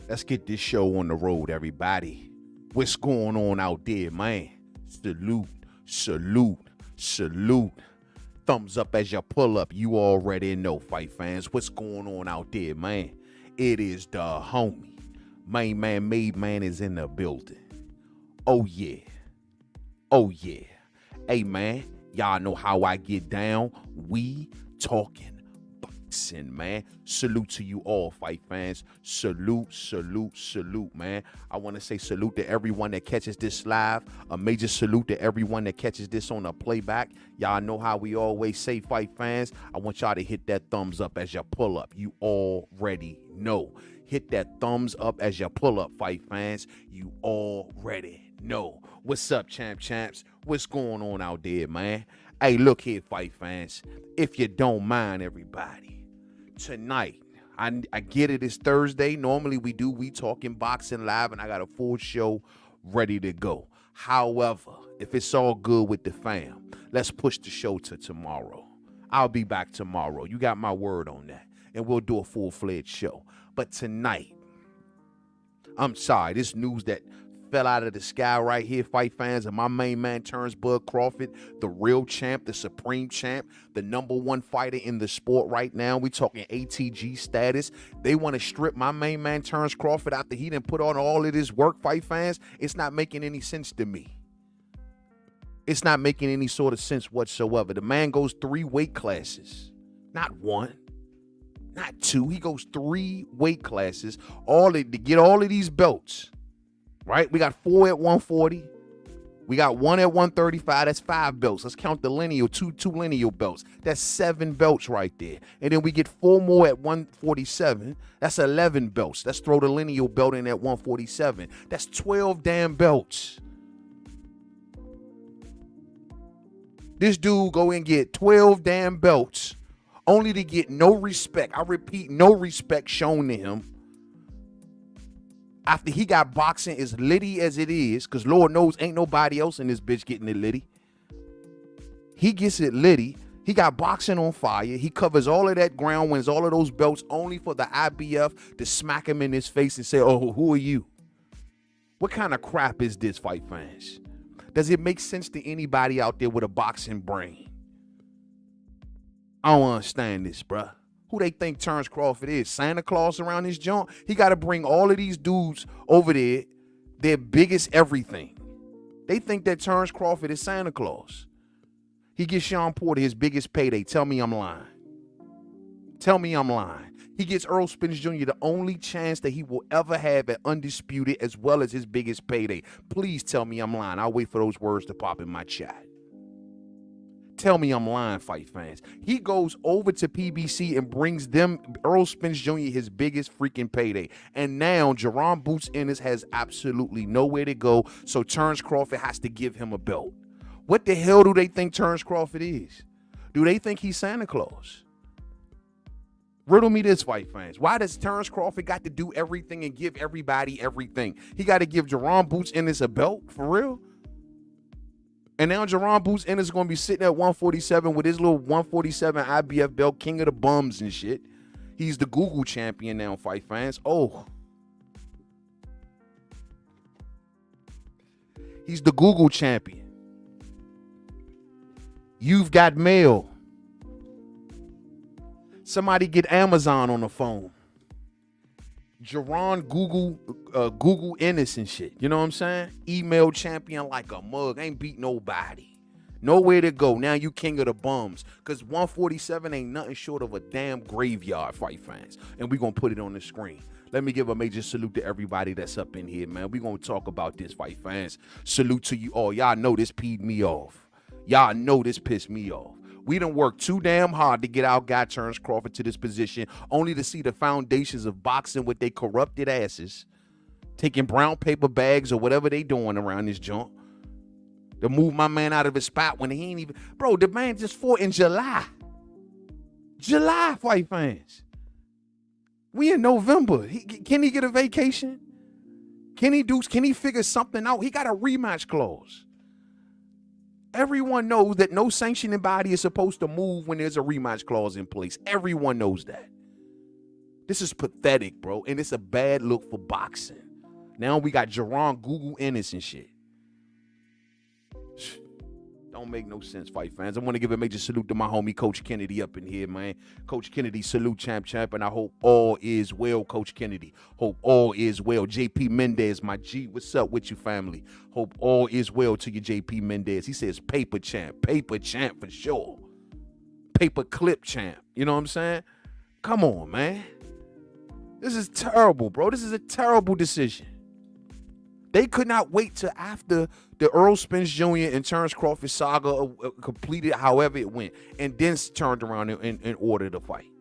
Let's get this show on the road, everybody. What's going on out there, man? Salute, salute, salute. Thumbs up as you pull up. You already know, fight fans. What's going on out there, man? It is the homie. Mainman Mademan is in the building. Oh, yeah. Oh, yeah. Hey, man, y'all know how I get down. We talking boxing, man. Salute to you all, fight fans. Salute, salute, salute, man. I want to say salute to everyone that catches this live. A major salute to everyone that catches this on a playback. Y'all know how we always say, fight fans. I want y'all to hit that thumbs up as you pull up. You already know. Hit that thumbs up as you pull up, fight fans. You already know. What's up, champs? What's going on out there, man? Hey, look here, fight fans. If you don't mind, everybody, tonight, I get it, it's Thursday. Normally we talking boxing live, and I got a full show ready to go. However, if it's all good with the fam, let's push the show to tomorrow. I'll be back tomorrow. You got my word on that. And we'll do a full-fledged show. But tonight, I'm sorry, this news that fell out of the sky right here, fight fans, and my main man, Terence Crawford, the real champ, the supreme champ, the #1 fighter in the sport right now. We talking ATG status. They want to strip my main man, Terence Crawford, after he didn't put on all of this work, fight fans. It's not making any sense to me. It's not making any sort of sense whatsoever. The man goes 3 weight classes, not 1. Not 2. He goes 3 weight classes, to get all of these belts, right? We got 4 at 140. We got 1 at 135. That's 5 belts. Let's count the lineal, two lineal belts. That's 7 belts right there. And then we get 4 more at 147. That's 11 belts. Let's throw the lineal belt in at 147. That's 12 damn belts. This dude go and get 12 damn belts, only to get no respect. I repeat, no respect shown to him. After he got boxing as litty as it is, because Lord knows ain't nobody else in this bitch getting it litty. He gets it litty. He got boxing on fire. He covers all of that ground, wins all of those belts, only for the IBF to smack him in his face and say, oh, who are you? What kind of crap is this, fight fans? Does it make sense to anybody out there with a boxing brain? I don't understand this, bruh. Who they think Terence Crawford is? Santa Claus around his joint? He got to bring all of these dudes over there, their biggest everything. They think that Terence Crawford is Santa Claus. He gives Sean Porter his biggest payday. Tell me I'm lying. Tell me I'm lying. He gets Errol Spence Jr. the only chance that he will ever have at undisputed, as well as his biggest payday. Please tell me I'm lying. I'll wait for those words to pop in my chat. Tell me I'm lying, fight fans. He goes over to PBC and brings them, Errol Spence Jr., his biggest freaking payday. And now Jaron Boots Ennis has absolutely nowhere to go, so Terence Crawford has to give him a belt. What the hell do they think Terence Crawford is? Do they think he's Santa Claus? Riddle me this, fight fans. Why does Terence Crawford got to do everything and give everybody everything? He got to give Jaron Boots Ennis a belt? For real? And now Jaron Boots Ennis is going to be sitting at 147 with his little 147 IBF belt, king of the bums and shit. He's the Google champion now, fight fans. Oh. He's the Google champion. You've got mail. Somebody get Amazon on the phone. Jaron Google Ennis and shit. You know what I'm saying? Email champion like a mug. Ain't beat nobody. Nowhere to go. Now you king of the bums. Because 147 ain't nothing short of a damn graveyard, fight fans. And we going to put it on the screen. Let me give a major salute to everybody that's up in here, man. We going to talk about this, fight fans. Salute to you all. Y'all know this peed me off. Y'all know this pissed me off. We done worked too damn hard to get our guy Terence Crawford to this position, only to see the foundations of boxing with their corrupted asses taking brown paper bags or whatever they doing around this joint to move my man out of his spot when he ain't even... Bro, the man just fought in July. July, fight fans. We in November. Can he get a vacation? Can he figure something out? He got a rematch clause. Everyone knows that no sanctioning body is supposed to move when there's a rematch clause in place. Everyone knows that. This is pathetic, bro. And it's a bad look for boxing. Now we got Jaron Google Ennis and shit. Don't make no sense, fight fans. I want to give a major salute to my homie, Coach Kennedy, up in here, man. Coach Kennedy, salute, champ. And I hope all is well, Coach Kennedy. Hope all is well. JP Mendez, my G, what's up with you, family? Hope all is well to you, JP Mendez. He says paper champ for sure. Paper clip champ, you know what I'm saying? Come on, man. This is terrible, bro. This is a terrible decision. They could not wait till after the Errol Spence Jr. and Terence Crawford saga completed, however it went, and then turned around and ordered the fight.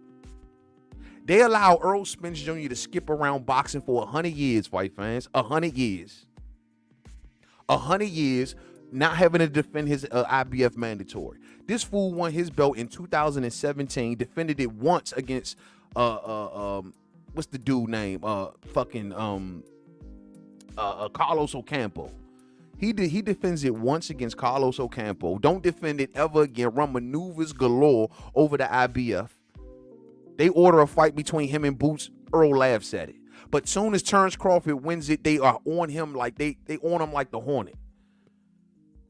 They allow Errol Spence Jr. to skip around boxing for 100 years, fight fans. 100 years. 100 years not having to defend his IBF mandatory. This fool won his belt in 2017, defended it once against, what's the dude name? Carlos Ocampo. He defends it once against Carlos Ocampo. Don't defend it ever again. Run maneuvers galore over the IBF. They order a fight between him and Boots. Earl laughs at it. But soon as Terence Crawford wins it, they are on him like they on him like the Hornet.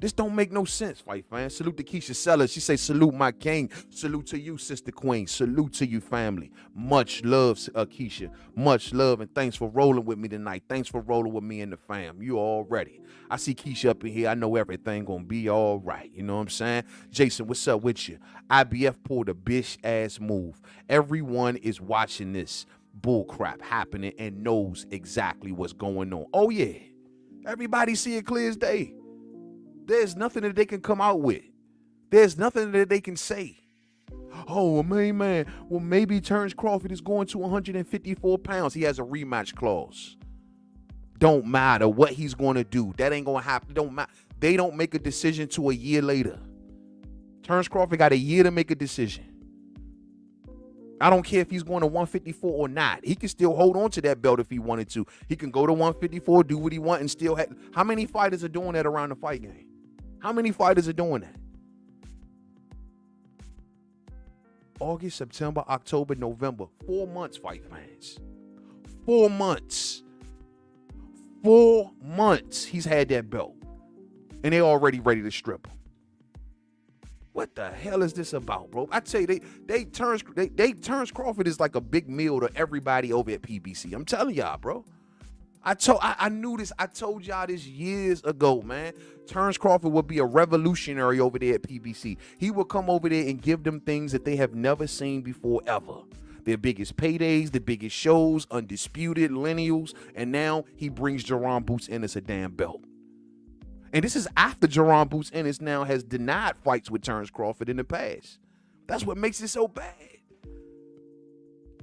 This don't make no sense, fight fans. Salute to Keisha Sellers. She say, salute my king. Salute to you, sister queen. Salute to you, family. Much love, Keisha. Much love, and thanks for rolling with me tonight. Thanks for rolling with me and the fam. You all ready. I see Keisha up in here. I know everything gonna be all right. You know what I'm saying? Jason, what's up with you? IBF pulled a bitch-ass move. Everyone is watching this bullcrap happening and knows exactly what's going on. Oh, yeah. Everybody see it clear as day. There's nothing that they can come out with. There's nothing that they can say. Oh, man. Well, maybe Terence Crawford is going to 154 pounds. He has a rematch clause. Don't matter what he's going to do. That ain't going to happen. Don't matter. They don't make a decision till a year later. Terence Crawford got a year to make a decision. I don't care if he's going to 154 or not. He can still hold on to that belt if he wanted to. He can go to 154, do what he wants, and still have. How many fighters are doing that around the fight game? How many fighters are doing that? August, September, October, November. 4 months, fight fans. 4 months. 4 months he's had that belt. And they already ready to strip him. What the hell is this about, bro? I tell you, Terence Crawford is like a big meal to everybody over at PBC. I'm telling y'all, bro. I knew this. I told y'all this years ago, man. Terence Crawford would be a revolutionary over there at PBC. He will come over there and give them things that they have never seen before, ever. Their biggest paydays, the biggest shows, undisputed, lineals, and now he brings Jaron Boots Ennis a damn belt. And this is after Jaron Boots Ennis now has denied fights with Terence Crawford in the past. That's what makes it so bad.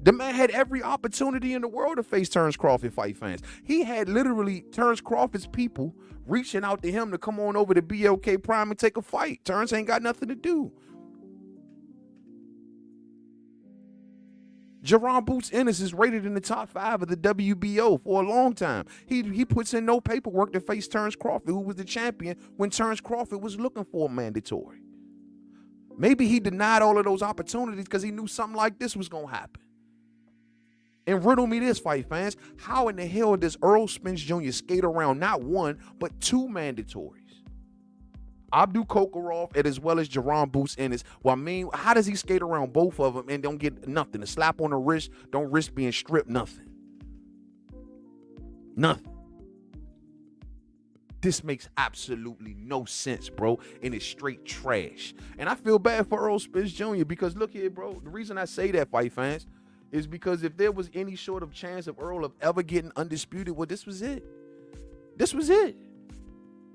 The man had every opportunity in the world to face Terence Crawford, fight fans. He had literally Terence Crawford's people reaching out to him to come on over to BLK Prime and take a fight. Terence ain't got nothing to do. Jaron Boots Ennis is rated in the top 5 of the WBO for a long time. He puts in no paperwork to face Terence Crawford, who was the champion when Terence Crawford was looking for a mandatory. Maybe he denied all of those opportunities because he knew something like this was going to happen. And riddle me this, fight fans. How in the hell does Errol Spence Jr. skate around not one, but 2 mandatories? Abdul Kokorov as well as Jaron Boots Ennis. Well, I mean, how does he skate around both of them and don't get nothing? A slap on the wrist, don't risk being stripped, nothing. Nothing. This makes absolutely no sense, bro, and it's straight trash. And I feel bad for Errol Spence Jr. because look here, bro, the reason I say that, fight fans, is because if there was any sort of chance of Errol of ever getting undisputed, well, this was it. This was it.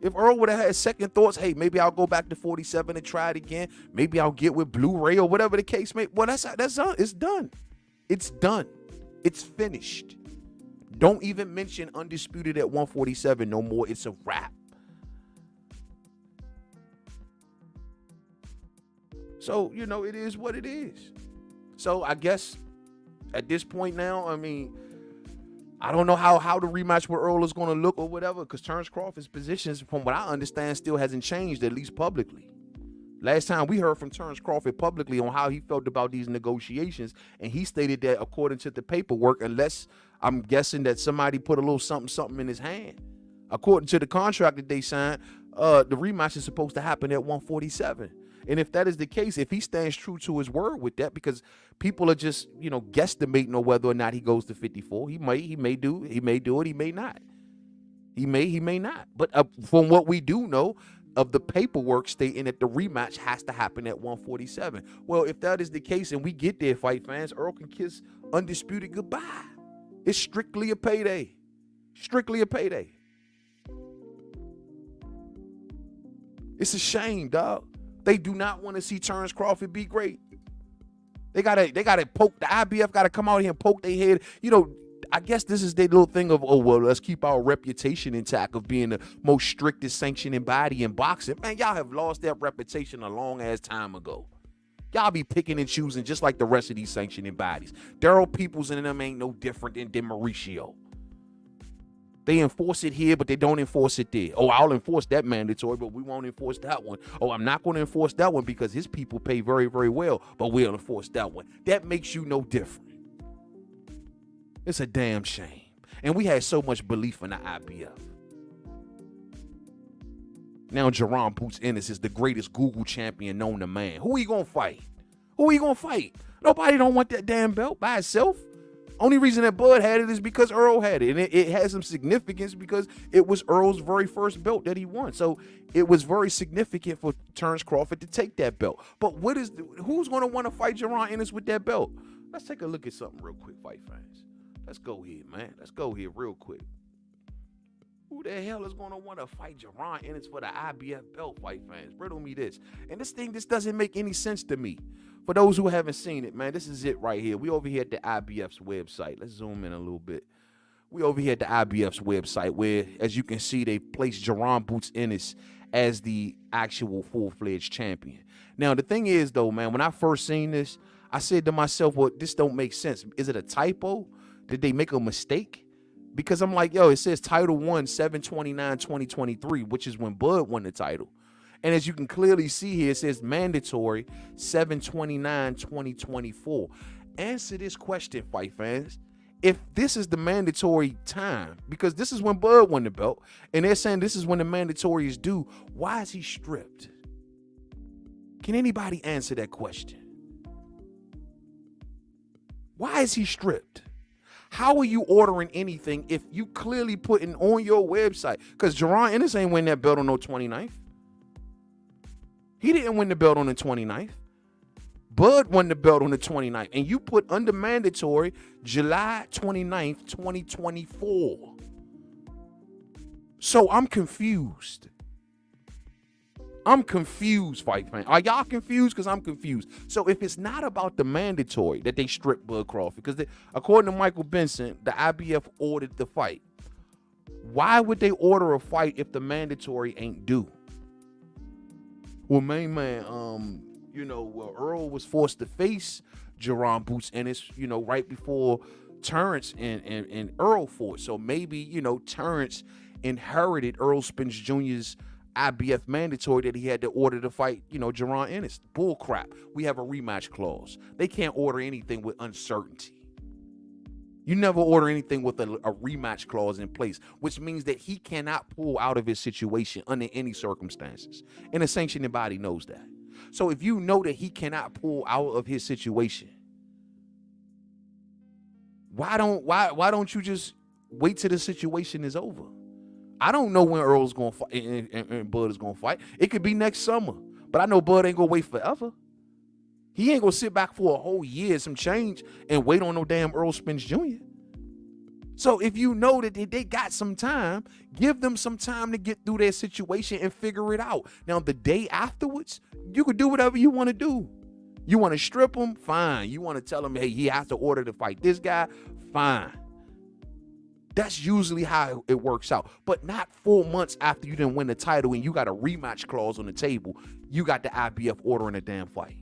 If Errol would have had second thoughts, hey, maybe I'll go back to 47 and try it again. Maybe I'll get with Blu-ray or whatever the case may be. Well, that's done. It's done. It's done. It's finished. Don't even mention undisputed at 147 no more. It's a wrap. So, you know, it is what it is. So I guess at this point now, I mean, I don't know how the rematch with Errol is going to look or whatever, because Terence Crawford's positions, from what I understand, still hasn't changed, at least publicly. Last time we heard from Terence Crawford publicly on how he felt about these negotiations, and he stated that according to the paperwork, unless I'm guessing that somebody put a little something in his hand, according to the contract that they signed, the rematch is supposed to happen at 147. And if that is the case, if he stands true to his word with that, because people are just, guesstimating on whether or not he goes to 54. He may do it, he may not. He may not. But from what we do know of the paperwork stating that the rematch has to happen at 147. Well, if that is the case and we get there, fight fans, Errol can kiss Undisputed goodbye. It's strictly a payday. Strictly a payday. It's a shame, dog. They do not want to see Terence Crawford be great. They gotta poke, the IBF gotta come out here and poke their head. I guess this is their little thing of, let's keep our reputation intact of being the most strictest sanctioning body in boxing. Man, y'all have lost that reputation a long ass time ago. Y'all be picking and choosing just like the rest of these sanctioning bodies. Daryl Peoples and them ain't no different than Mauricio. They enforce it here, but they don't enforce it there. Oh, I'll enforce that mandatory, but we won't enforce that one. Oh, I'm not going to enforce that one because his people pay very, very well, but we'll enforce that one. That makes you no different. It's a damn shame. And we had so much belief in the IBF. Now Jaron Boots Ennis is the greatest Google champion known to man. Who he gonna fight? Nobody don't want that damn belt by itself. Only reason that Bud had it is because Earl had it. And it has some significance because it was Earl's very first belt that he won. So it was very significant for Terence Crawford to take that belt. But who's going to want to fight Jaron Ennis with that belt? Let's take a look at something real quick, fight fans. Let's go here, man. Let's go here real quick. Who the hell is going to want to fight Jaron Ennis for the IBF belt, fight fans? Riddle me this. And this doesn't make any sense to me. For those who haven't seen it, man, this is it right here. We over here at the IBF's website. Let's zoom in a little bit. We over here at the IBF's website where, as you can see, they placed Jaron Boots Ennis as the actual full-fledged champion. Now, the thing is, though, man, when I first seen this, I said to myself, well, this don't make sense. Is it a typo? Did they make a mistake? Because I'm like, it says Title 1, 7/29/2023, which is when Bud won the title. And as you can clearly see here, it says mandatory 7/29/2024. Answer this question, fight fans. If this is the mandatory time, because this is when Bud won the belt, and they're saying this is when the mandatory is due, why is he stripped? Can anybody answer that question? Why is he stripped? How are you ordering anything if you clearly putting on your website? Because Jaron Ennis ain't win that belt on no 29th. He didn't win the belt on the 29th. Bud won the belt on the 29th. And you put under mandatory July 29th, 2024. So I'm confused. I'm confused, fight fan. Are y'all confused? Because I'm confused. So if it's not about the mandatory that they stripped Bud Crawford, because according to Michael Benson, the IBF ordered the fight. Why would they order a fight if the mandatory ain't due? Well, Mainman, Earl was forced to face Jaron Boots Ennis, right before Terence and Earl fought. So maybe, Terence inherited Errol Spence Jr.'s IBF mandatory that he had to order to fight, Jaron Ennis. Bull crap. We have a rematch clause. They can't order anything with uncertainty. You never order anything with a rematch clause in place, which means that he cannot pull out of his situation under any circumstances. And the sanctioning body knows that. So if you know that he cannot pull out of his situation, why don't you just wait till the situation is over? I don't know when Earl's going to fight and Bud is going to fight. It could be next summer. But I know Bud ain't going to wait forever. He ain't going to sit back for a whole year, some change, and wait on no damn Errol Spence Jr. So if you know that they got some time, give them some time to get through their situation and figure it out. Now, the day afterwards, you could do whatever you want to do. You want to strip him? Fine. You want to tell him, hey, he has to order to fight this guy? Fine. That's usually how it works out. But not 4 months after you didn't win the title and you got a rematch clause on the table, you got the IBF ordering a damn fight.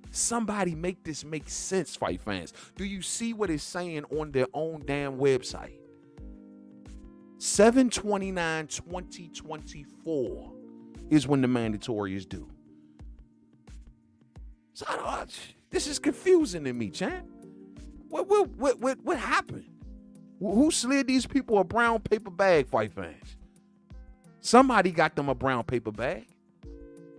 Somebody make this make sense, fight fans. Do you see what it's saying on their own damn website? 7/29/2024 is when the mandatory is due. So this is confusing to me, champ. What happened? Who slid these people a brown paper bag, fight fans? Somebody got them a brown paper bag.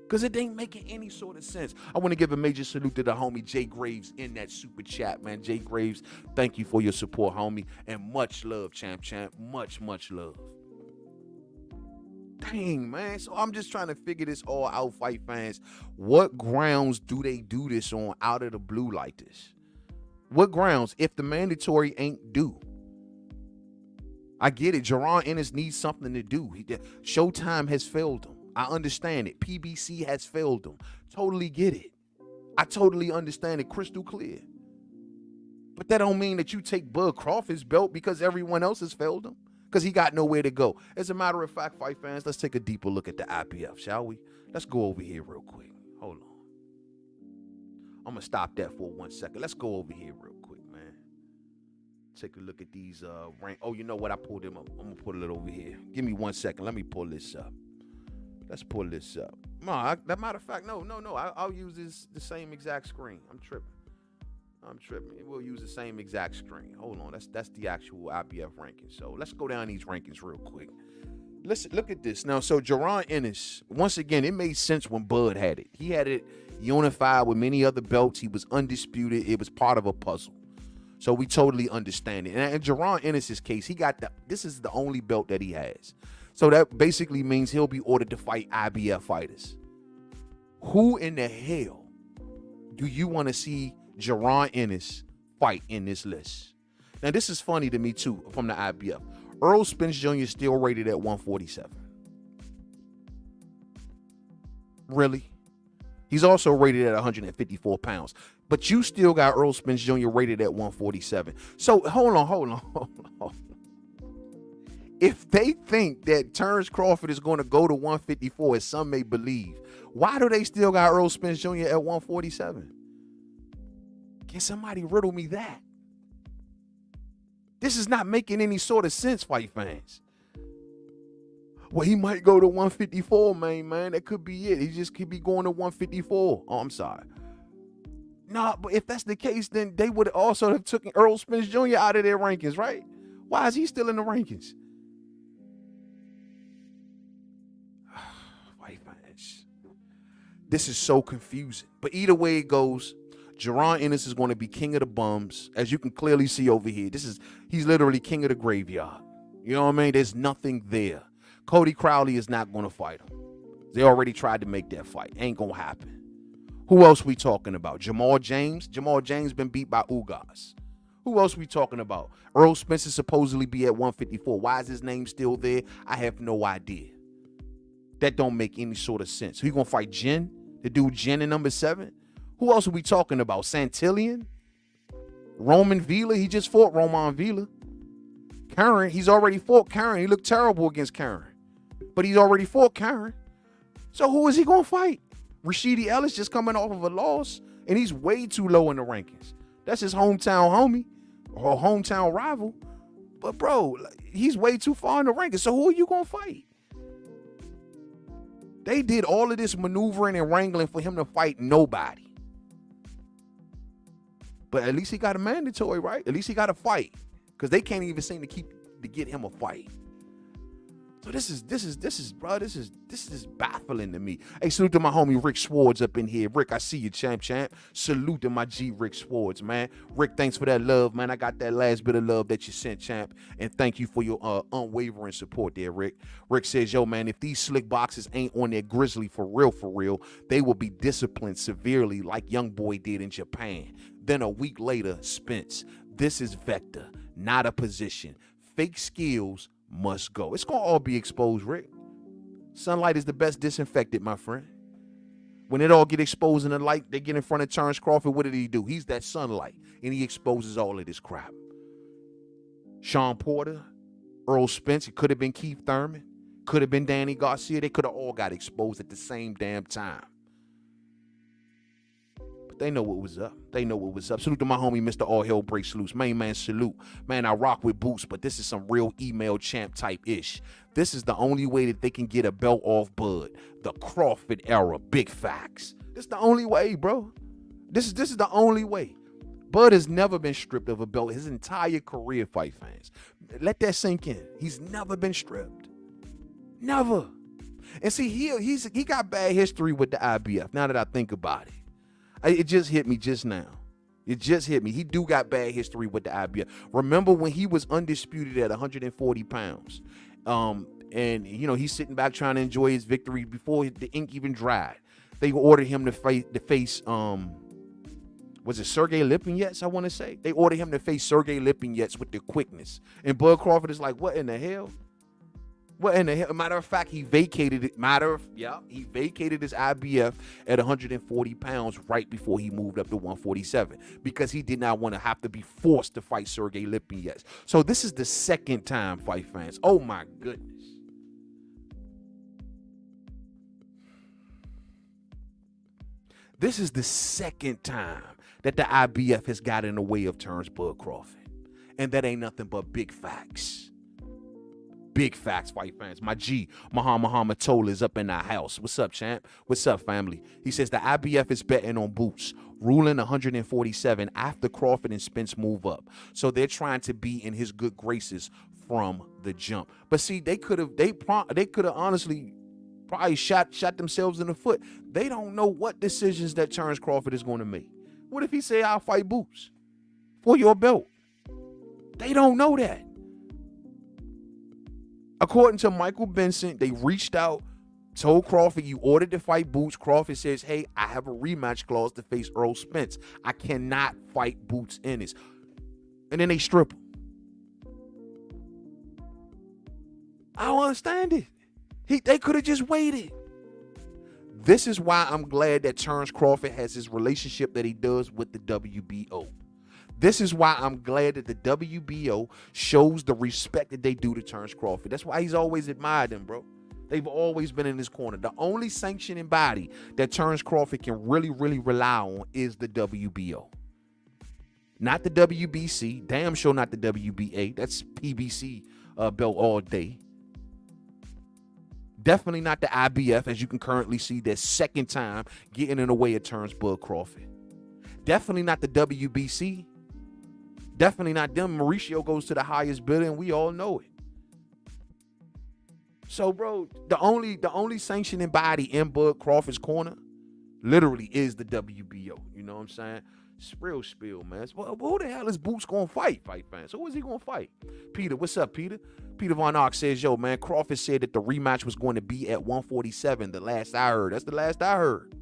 Because it ain't making any sort of sense. I want to give a major salute to the homie Jay Graves in that super chat, man. Jay Graves, thank you for your support, homie. And much love, champ. Much love. Dang, man. So I'm just trying to figure this all out, fight fans. What grounds do they do this on out of the blue like this? What grounds if the mandatory ain't due? I get it. Jaron Ennis needs something to do. Showtime has failed him. I understand it. PBC has failed him. Totally get it. I totally understand it crystal clear. But that don't mean that you take Bud Crawford's belt because everyone else has failed him. Because he got nowhere to go. As a matter of fact, fight fans, let's take a deeper look at the IBF, shall we? Let's go over here real quick. Hold on. I'm going to stop that for 1 second. Let's go over here real quick, man. Take a look at these rank. Oh, you know what? I pulled them up. I'm going to put it over here. Give me 1 second. Let me pull this up. Let's pull this up. No, that matter of fact, no. I'll use the same exact screen. I'm tripping. We'll use the same exact screen. Hold on. That's the actual IBF rankings. So let's go down these rankings real quick. Let's look at this. Now, so Jaron Ennis, once again, it made sense when Bud had it. He had it unified with many other belts. He was undisputed. It was part of a puzzle. So we totally understand it. And in Jaron Ennis' case, this is the only belt that he has. So that basically means he'll be ordered to fight IBF fighters. Who in the hell do you want to see Jaron Ennis fight in this list? Now, this is funny to me, too, from the IBF. Errol Spence Jr. is still rated at 147. Really? He's also rated at 154 pounds. But you still got Errol Spence Jr. rated at 147. So, hold on. If they think that Terence Crawford is going to go to 154, as some may believe, why do they still got Errol Spence Jr. at 147? Can somebody riddle me that? This is not making any sort of sense, fight fans. Well, he might go to 154, man. That could be it. He just could be going to 154. Oh, I'm sorry. Nah, but if that's the case, then they would also have taken Errol Spence Jr. out of their rankings, right? Why is he still in the rankings? This is so confusing. But either way it goes, Jaron Ennis is going to be king of the bums. As you can clearly see over here, he's literally king of the graveyard. You know what I mean? There's nothing there. Cody Crowley is not going to fight him. They already tried to make that fight. Ain't going to happen. Who else we talking about? Jamal James? Jamal James been beat by Ugas. Who else we talking about? Errol Spence is supposedly be at 154. Why is his name still there? I have no idea. That don't make any sort of sense. Who you going to fight, Jen? The dude Jen in number 7? Who else are we talking about? Santillion? Roman Vila? He just fought Roman Vila. Karen, he's already fought Karen. He looked terrible against Karen. But he's already fought Karen. So who is he going to fight? Rashidi Ellis just coming off of a loss, and he's way too low in the rankings. That's his hometown homie or hometown rival. But, bro, he's way too far in the rankings. So who are you going to fight? They did all of this maneuvering and wrangling for him to fight nobody. But at least he got a mandatory, right? At least he got a fight. Because they can't even seem to get him a fight. So this is baffling to me. Hey, salute to my homie Rick Swords up in here. Rick, I see you, champ. Salute to my G Rick Swords, man. Rick, thanks for that love, man. I got that last bit of love that you sent, champ. And thank you for your unwavering support there, Rick. Rick says, yo, man, if these slick boxes ain't on their grizzly for real, they will be disciplined severely like Young Boy did in Japan. Then a week later, Spence. This is vector, not a position. Fake skills must go. It's going to all be exposed, Rick. Sunlight is the best disinfectant, my friend. When it all get exposed in the light, they get in front of Terence Crawford, what did he do? He's that sunlight, and he exposes all of this crap. Sean Porter, Errol Spence, it could have been Keith Thurman, could have been Danny Garcia. They could have all got exposed at the same damn time. They know what was up. Salute to my homie, Mr. All Hell Breaks Loose. Man, salute. Man, I rock with Boots, but this is some real email champ type ish. This is the only way that they can get a belt off Bud. The Crawford era. Big facts. This the only way, bro. This is the only way. Bud has never been stripped of a belt his entire career, fight fans. Let that sink in. He's never been stripped. Never. And see, he got bad history with the IBF, now that I think about it. It just hit me just now. It just hit me. He do got bad history with the IBF. Remember when he was undisputed at 140 pounds? And, you know, he's sitting back trying to enjoy his victory before the ink even dried. They ordered him to face was it Sergey Lipinets, I want to say? They ordered him to face Sergey Lipinets with the quickness. And Bud Crawford is like, what in the hell? What in the hell? Matter of fact, he vacated it. He vacated his IBF at 140 pounds right before he moved up to 147 because he did not want to have to be forced to fight Sergey Lipinets. So this is the second time, fight fans. Oh my goodness. This is the second time that the IBF has got in the way of Terence Bud Crawford. And that ain't nothing but big facts. Big facts, fight fans. My G, Muhammad Tola, is up in our house. What's up, champ? What's up, family? He says the IBF is betting on Boots, ruling 147 after Crawford and Spence move up. So they're trying to be in his good graces from the jump. But see, they could have honestly probably shot themselves in the foot. They don't know what decisions that Terence Crawford is going to make. What if he say, I'll fight Boots for your belt? They don't know that. According to Michael Benson, they reached out, told Crawford, you ordered to fight Boots. Crawford says, hey, I have a rematch clause to face Errol Spence. I cannot fight Boots Ennis. And then they strip him. I don't understand it. They could have just waited. This is why I'm glad that Terence Crawford has his relationship that he does with the WBO. This is why I'm glad that the WBO shows the respect that they do to Terence Crawford. That's why he's always admired them, bro. They've always been in his corner. The only sanctioning body that Terence Crawford can really, really rely on is the WBO. Not the WBC. Damn sure not the WBA. That's PBC belt all day. Definitely not the IBF, as you can currently see, their second time getting in the way of Terence Bud Crawford. Definitely not the WBC. Definitely not them. Mauricio goes to the highest bidder, and we all know it. So, bro, the only sanctioning body in Bud Crawford's corner literally is the WBO. You know what I'm saying? It's real spill, man. Well, who the hell is Boots going to fight fans? Who is he going to fight? Peter, what's up, Peter? Peter Von Ark says, yo, man, Crawford said that the rematch was going to be at 147, the last I heard. That's the last I heard.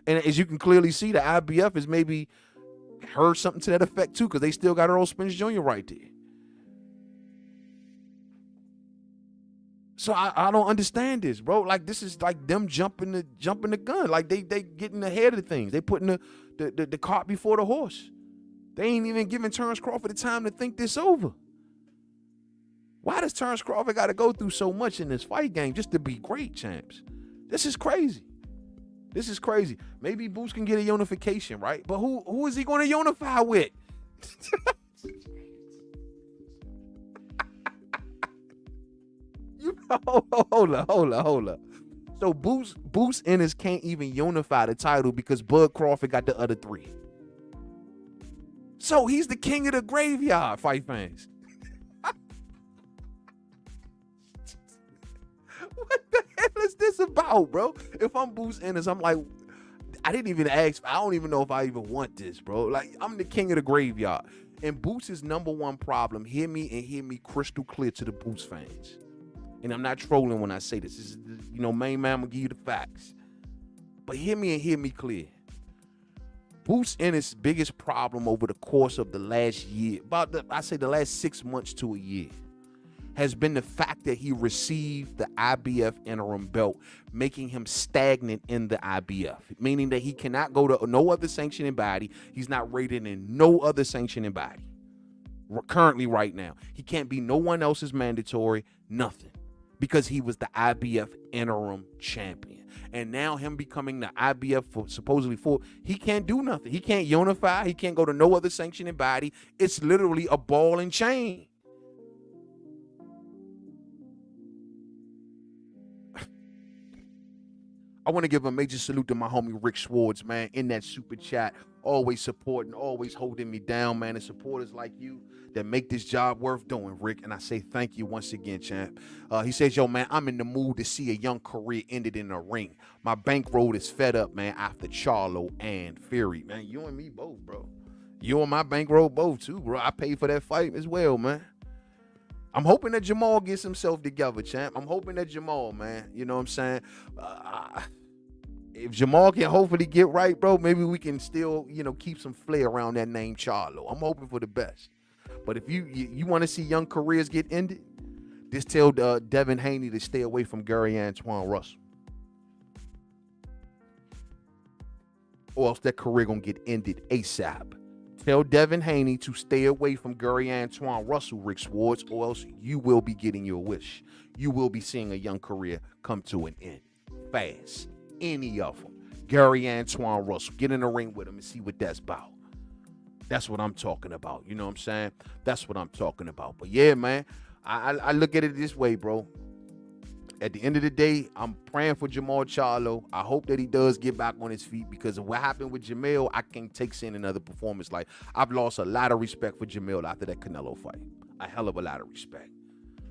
And as you can clearly see, the IBF has maybe heard something to that effect, too, because they still got Errol Spence Jr. right there. So I don't understand this, bro. Like, this is like them jumping the gun. Like, they getting ahead of things. They putting the cart before the horse. They ain't even giving Terence Crawford the time to think this over. Why does Terence Crawford got to go through so much in this fight game just to be great, champs? This is crazy. This is crazy. Maybe Boots can get a unification, right? But who is he going to unify with? Hold up. So Boots Ennis can't even unify the title because Bud Crawford got the other three. So he's the king of the graveyard, fight fans. What the hell is this about, bro? If I'm Boots Ennis, I'm like, I didn't even ask. I don't even know if I even want this, bro. Like, I'm the king of the graveyard. And Boots' number one problem, hear me crystal clear to the Boots fans. And I'm not trolling when I say this. This is, you know, Mainman, I'm going to give you the facts. But hear me clear. Boots Ennis' biggest problem over the course of the last year, the last 6 months to a year, has been the fact that he received the IBF interim belt, making him stagnant in the IBF, meaning that he cannot go to no other sanctioning body. He's not rated in no other sanctioning body currently right now. He can't be no one else's mandatory, nothing, because he was the IBF interim champion. And now him becoming the IBF supposedly he can't do nothing. He can't unify. He can't go to no other sanctioning body. It's literally a ball and chain. I want to give a major salute to my homie Rick Schwartz, man, in that super chat. Always supporting, always holding me down, man. And supporters like you that make this job worth doing, Rick. And I say thank you once again, champ. He says, yo, man, I'm in the mood to see a young career ended in a ring. My bankroll is fed up, man, after Charlo and Fury. Man, you and me both, bro. You and my bankroll both, too, bro. I paid for that fight as well, man. I'm hoping that Jamal gets himself together, champ. I'm hoping that Jamal, man, you know what I'm saying? If Jamal can hopefully get right, bro, maybe we can still, you know, keep some flair around that name Charlo. I'm hoping for the best. But if you want to see young careers get ended, just tell Devin Haney to stay away from Gary Antoine Russell. Or else that career going to get ended ASAP. Tell Devin Haney to stay away from Gary Antoine Russell, Rick Schwartz, or else you will be getting your wish. You will be seeing a young career come to an end. Fast. Any of them. Gary Antoine Russell. Get in the ring with him and see what that's about. That's what I'm talking about. You know what I'm saying? That's what I'm talking about. But yeah, man, I look at it this way, bro. At the end of the day, I'm praying for Jamal Charlo. I hope that he does get back on his feet, because of what happened with Jamil, I can't take seeing another performance. Like, I've lost a lot of respect for Jamil after that Canelo fight. A hell of a lot of respect.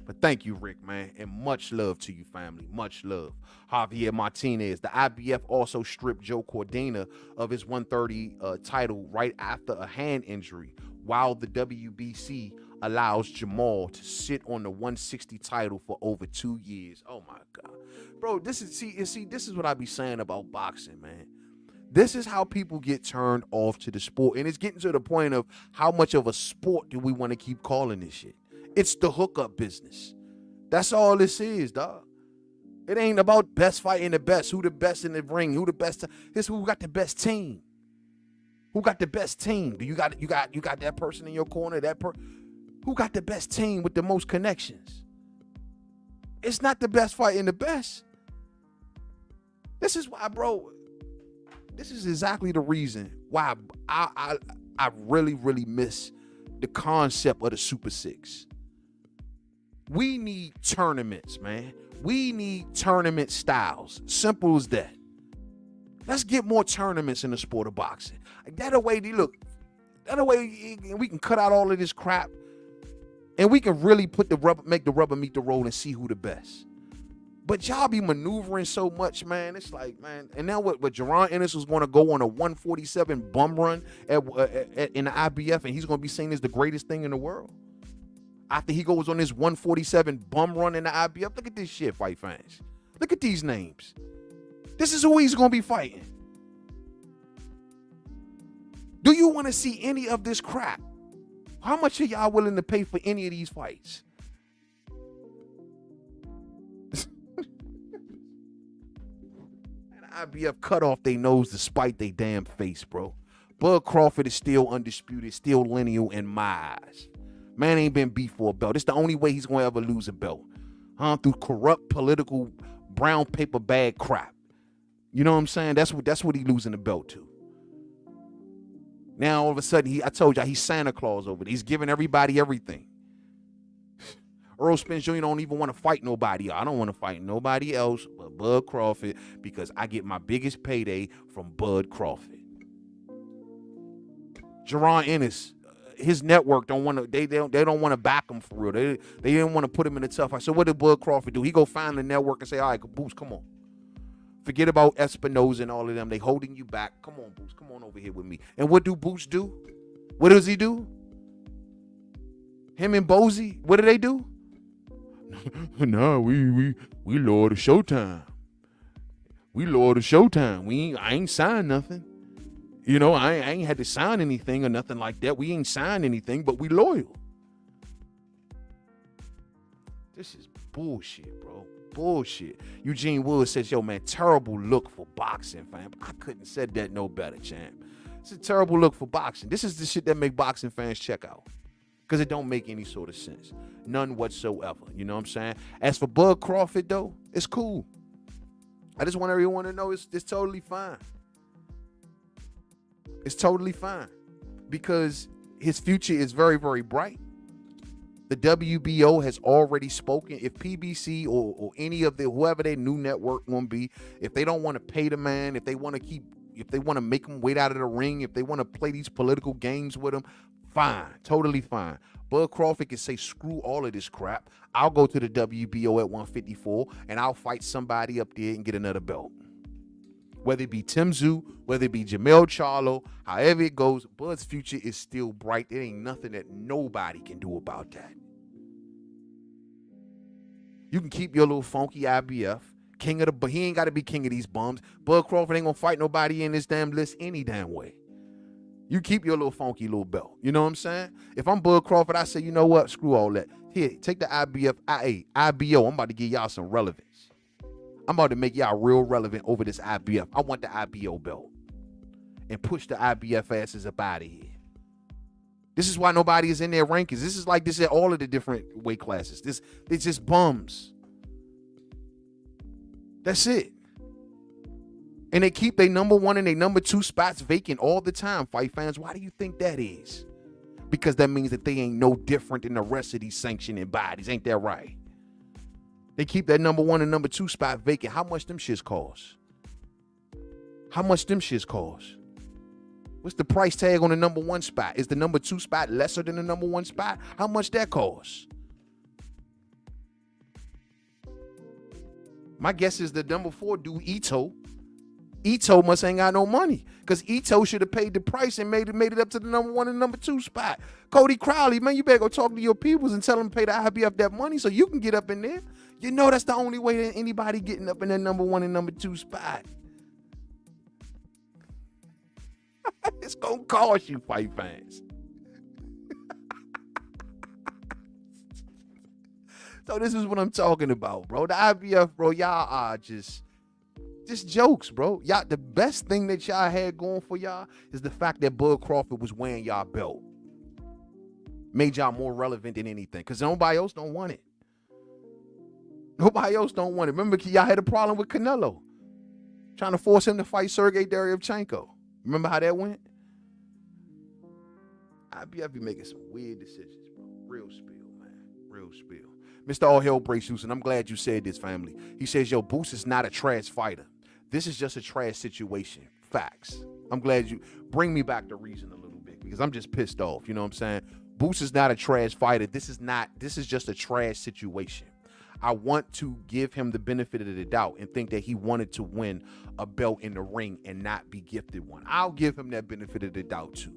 But thank you, Rick, man, and much love to you, family. Much love. Javier Martinez. The IBF also stripped Joe Cordina of his 130 title right after a hand injury, while the WBC allows Jamal to sit on the 160 title for over 2 years. Oh my God, bro! This is what I be saying about boxing, man. This is how people get turned off to the sport, and it's getting to the point of how much of a sport do we want to keep calling this shit? It's the hookup business. That's all this is, dog. It ain't about best fighting the best, who the best in the ring, who the best. It's who got the best team. Who got the best team? Do you got that person in your corner? Who got the best team with the most connections? It's not the best fighting the best. This is why, bro. This is exactly the reason why I really, really miss the concept of the Super Six. We need tournaments, man. We need tournament styles. Simple as that. Let's get more tournaments in the sport of boxing. That way we can cut out all of this crap, and we can really make the rubber meet the road and see who the best. But y'all be maneuvering so much, man. It's like, man. And now what Jaron Ennis was going to go on a 147 bum run in the IBF, and he's going to be seen as the greatest thing in the world after he goes on this 147 bum run in the IBF. Look at this shit, fight fans. Look at these names. This is who he's going to be fighting. Do you want to see any of this crap? How much are y'all willing to pay for any of these fights? IBF cut off their nose to spite their damn face, bro. Bud Crawford is still undisputed, still lineal in my eyes. Man ain't been beat for a belt. It's the only way he's going to ever lose a belt. Through corrupt political brown paper bag crap. You know what I'm saying? That's what he losing the belt to. Now all of a sudden, I told y'all, he's Santa Claus over there. He's giving everybody everything. Errol Spence Jr. don't even want to fight nobody. I don't want to fight nobody else but Bud Crawford, because I get my biggest payday from Bud Crawford. Jaron Ennis, his network don't want to. They don't want to back him for real. They didn't want to put him in a tough fight. So what did Bud Crawford do? He go find the network and say, all right, Boots, come on. Forget about Espinoza and all of them. They holding you back. Come on, Boots. Come on over here with me. And what do Boots do? What does he do? Him and Bozy, what do they do? No, we lower the showtime. We lower the showtime. I ain't signed nothing. You know, I ain't had to sign anything or nothing like that. We ain't signed anything, but we loyal. This is bullshit, bro. Bullshit. Eugene Wood says, yo, man, terrible look for boxing, fam. I couldn't have said that no better, champ. It's a terrible look for boxing. This is the shit that make boxing fans check out, because it don't make any sort of sense. None whatsoever. You know what I'm saying? As for Bud Crawford, though, it's cool. I just want everyone to know it's totally fine. It's totally fine, because his future is very, very bright. The WBO has already spoken. If PBC or any of the whoever their new network gonna be, if they don't want to pay the man, if they want to make him wait out of the ring, if they want to play these political games with him, fine, totally fine. Bud Crawford can say screw all of this crap. I'll go to the WBO at 154 and I'll fight somebody up there and get another belt. Whether it be Tim Tszyu, whether it be Jamel Charlo, however it goes, Bud's future is still bright. There ain't nothing that nobody can do about that. You can keep your little funky IBF. He ain't got to be king of these bums. Bud Crawford ain't going to fight nobody in this damn list any damn way. You keep your little funky little belt. You know what I'm saying? If I'm Bud Crawford, I say, you know what? Screw all that. Here, take the IBO. I'm about to give y'all some relevance. I'm about to make y'all real relevant over this IBF. I want the IBO belt. And push the IBF asses up out of here. This is why nobody is in their rankings. This is like this at all of the different weight classes. It's just bums. That's it. And they keep their number 1 and their number 2 spots vacant all the time, fight fans. Why do you think that is? Because that means that they ain't no different than the rest of these sanctioning bodies. Ain't that right? They keep that number 1 and number 2 spot vacant. How much them shits cost? How much them shits cost? What's the price tag on the number 1 spot? Is the number 2 spot lesser than the number 1 spot? How much that costs? My guess is the number 4 dude, Ito. Ito must ain't got no money because Ito should have paid the price and made it up to the number 1 and number 2 spot. Cody Crowley, man, you better go talk to your peoples and tell them to pay the IBF that money so you can get up in there. You know that's the only way that anybody getting up in that number 1 and number 2 spot. It's gonna cost you, fight fans. So this is what I'm talking about, bro. The IBF, bro, y'all are just jokes, bro. Y'all, the best thing that y'all had going for y'all is the fact that Bud Crawford was wearing y'all belt. Made y'all more relevant than anything, because nobody else don't want it. Nobody else don't want it. Remember, y'all had a problem with Canelo, trying to force him to fight Sergey Deryevchenko. Remember how that went? IBF be making some weird decisions, bro. Real spill, man. Real spill. Mr. All Hell Breaks Loose, and I'm glad you said this, family. He says, yo, Boots is not a trash fighter. This is just a trash situation. Facts. I'm glad you bring me back to reason a little bit because I'm just pissed off. You know what I'm saying? Boots is not a trash fighter. This is just a trash situation. I want to give him the benefit of the doubt and think that he wanted to win a belt in the ring and not be gifted one. I'll give him that benefit of the doubt too.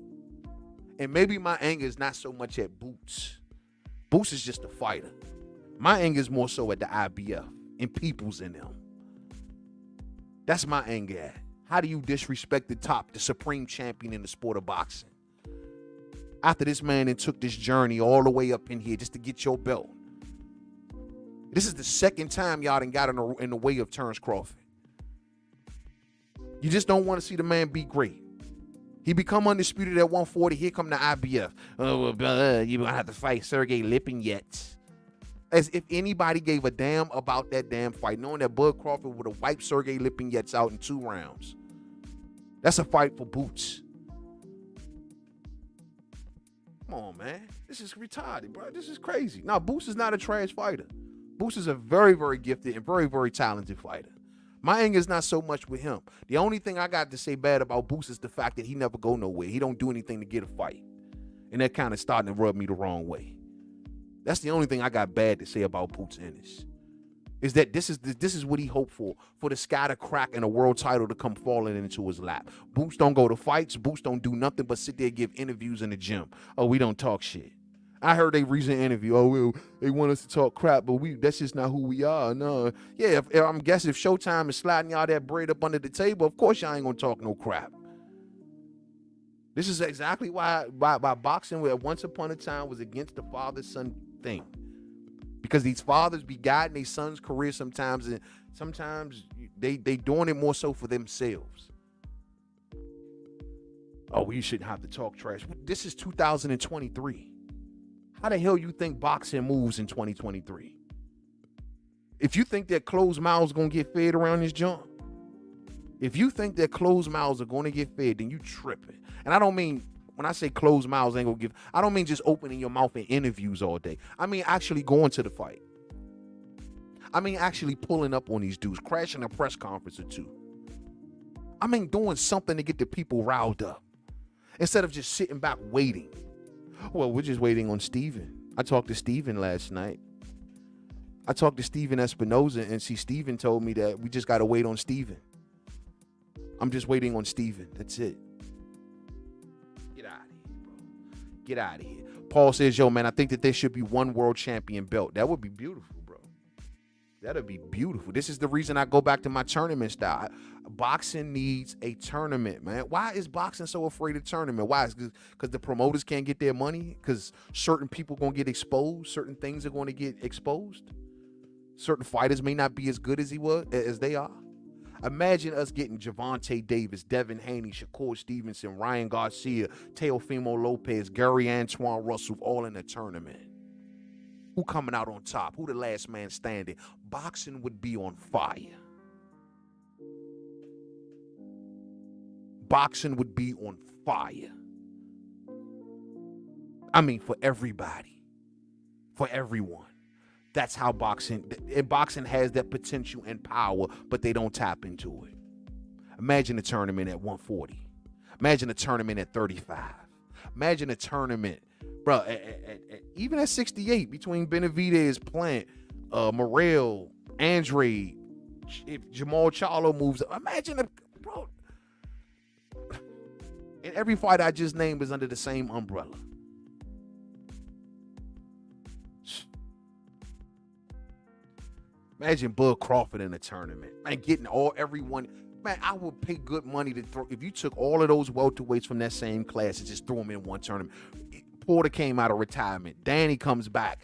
And maybe my anger is not so much at Boots. Boots is just a fighter. My anger is more so at the IBF and peoples in them. That's my anger at. How do you disrespect the supreme champion in the sport of boxing? After this man then took this journey all the way up in here just to get your belt. This is the second time y'all done got in the way of Terence Crawford. You just don't want to see the man be great. He become undisputed at 140. Here come the IBF. Oh, you're going to have to fight Sergey Lipinets. As if anybody gave a damn about that damn fight, knowing that Bud Crawford would have wiped Sergey Lipinets out in 2 rounds. That's a fight for Boots. Come on, man. This is retarded, bro. This is crazy. Now, Boots is not a trash fighter. Boots is a very, very gifted and very, very talented fighter. My anger is not so much with him. The only thing I got to say bad about Boots is the fact that he never go nowhere. He don't do anything to get a fight. And that kind of starting to rub me the wrong way. That's the only thing I got bad to say about Boots Ennis. Is that this is what he hoped for the sky to crack and a world title to come falling into his lap. Boots don't go to fights. Boots don't do nothing but sit there and give interviews in the gym. Oh, we don't talk shit. I heard a recent interview. Oh, well, they want us to talk crap, but that's just not who we are. No. Yeah, I'm guessing if Showtime is sliding y'all that bread up under the table, of course y'all ain't gonna talk no crap. This is exactly why boxing at once upon a time was against the father-son thing. Because these fathers be guiding their son's career sometimes, and sometimes they doing it more so for themselves. Oh, we shouldn't have to talk trash. This is 2023. How the hell you think boxing moves in 2023? If you think that closed mouths gonna get fed around this junk, if you think that closed mouths are gonna get fed, then you tripping. And I don't mean when I say closed mouths ain't gonna give, I don't mean just opening your mouth in interviews all day. I mean actually going to the fight. I mean actually pulling up on these dudes, crashing a press conference or two. I mean doing something to get the people riled up instead of just sitting back waiting. Well, we're just waiting on Steven. I talked to Steven last night. I talked to Steven Espinoza, and see, Steven told me that we just got to wait on Steven. I'm just waiting on Steven. That's it. Get out of here, bro. Get out of here. Paul says, yo, man, I think that there should be one world champion belt. That would be beautiful, bro. That'd be beautiful. This is the reason I go back to my tournament style. Boxing needs a tournament, man. Why is boxing so afraid of tournament? Why? Because the promoters can't get their money? Because certain people going to get exposed? Certain things are going to get exposed? Certain fighters may not be as good as they are. Imagine us getting Gervonta Davis, Devin Haney, Shakur Stevenson, Ryan Garcia, Teofimo Lopez, Gary Antoine Russell, all in a tournament. Who coming out on top? Who the last man standing? Boxing would be on fire. Boxing would be on fire. I mean, for everybody. For everyone. That's how boxing has that potential and power, but they don't tap into it. Imagine a tournament at 140. Imagine a tournament at 35. Imagine a tournament, bro, even at 68 between Benavidez, Plant, Morrell, Andre, if Jamal Charlo moves up. Imagine, bro. And every fight I just named is under the same umbrella. Imagine Bud Crawford in a tournament. Man, getting everyone. Man, I would pay good money to throw. If you took all of those welterweights from that same class and just threw them in one tournament. Porter came out of retirement. Danny comes back.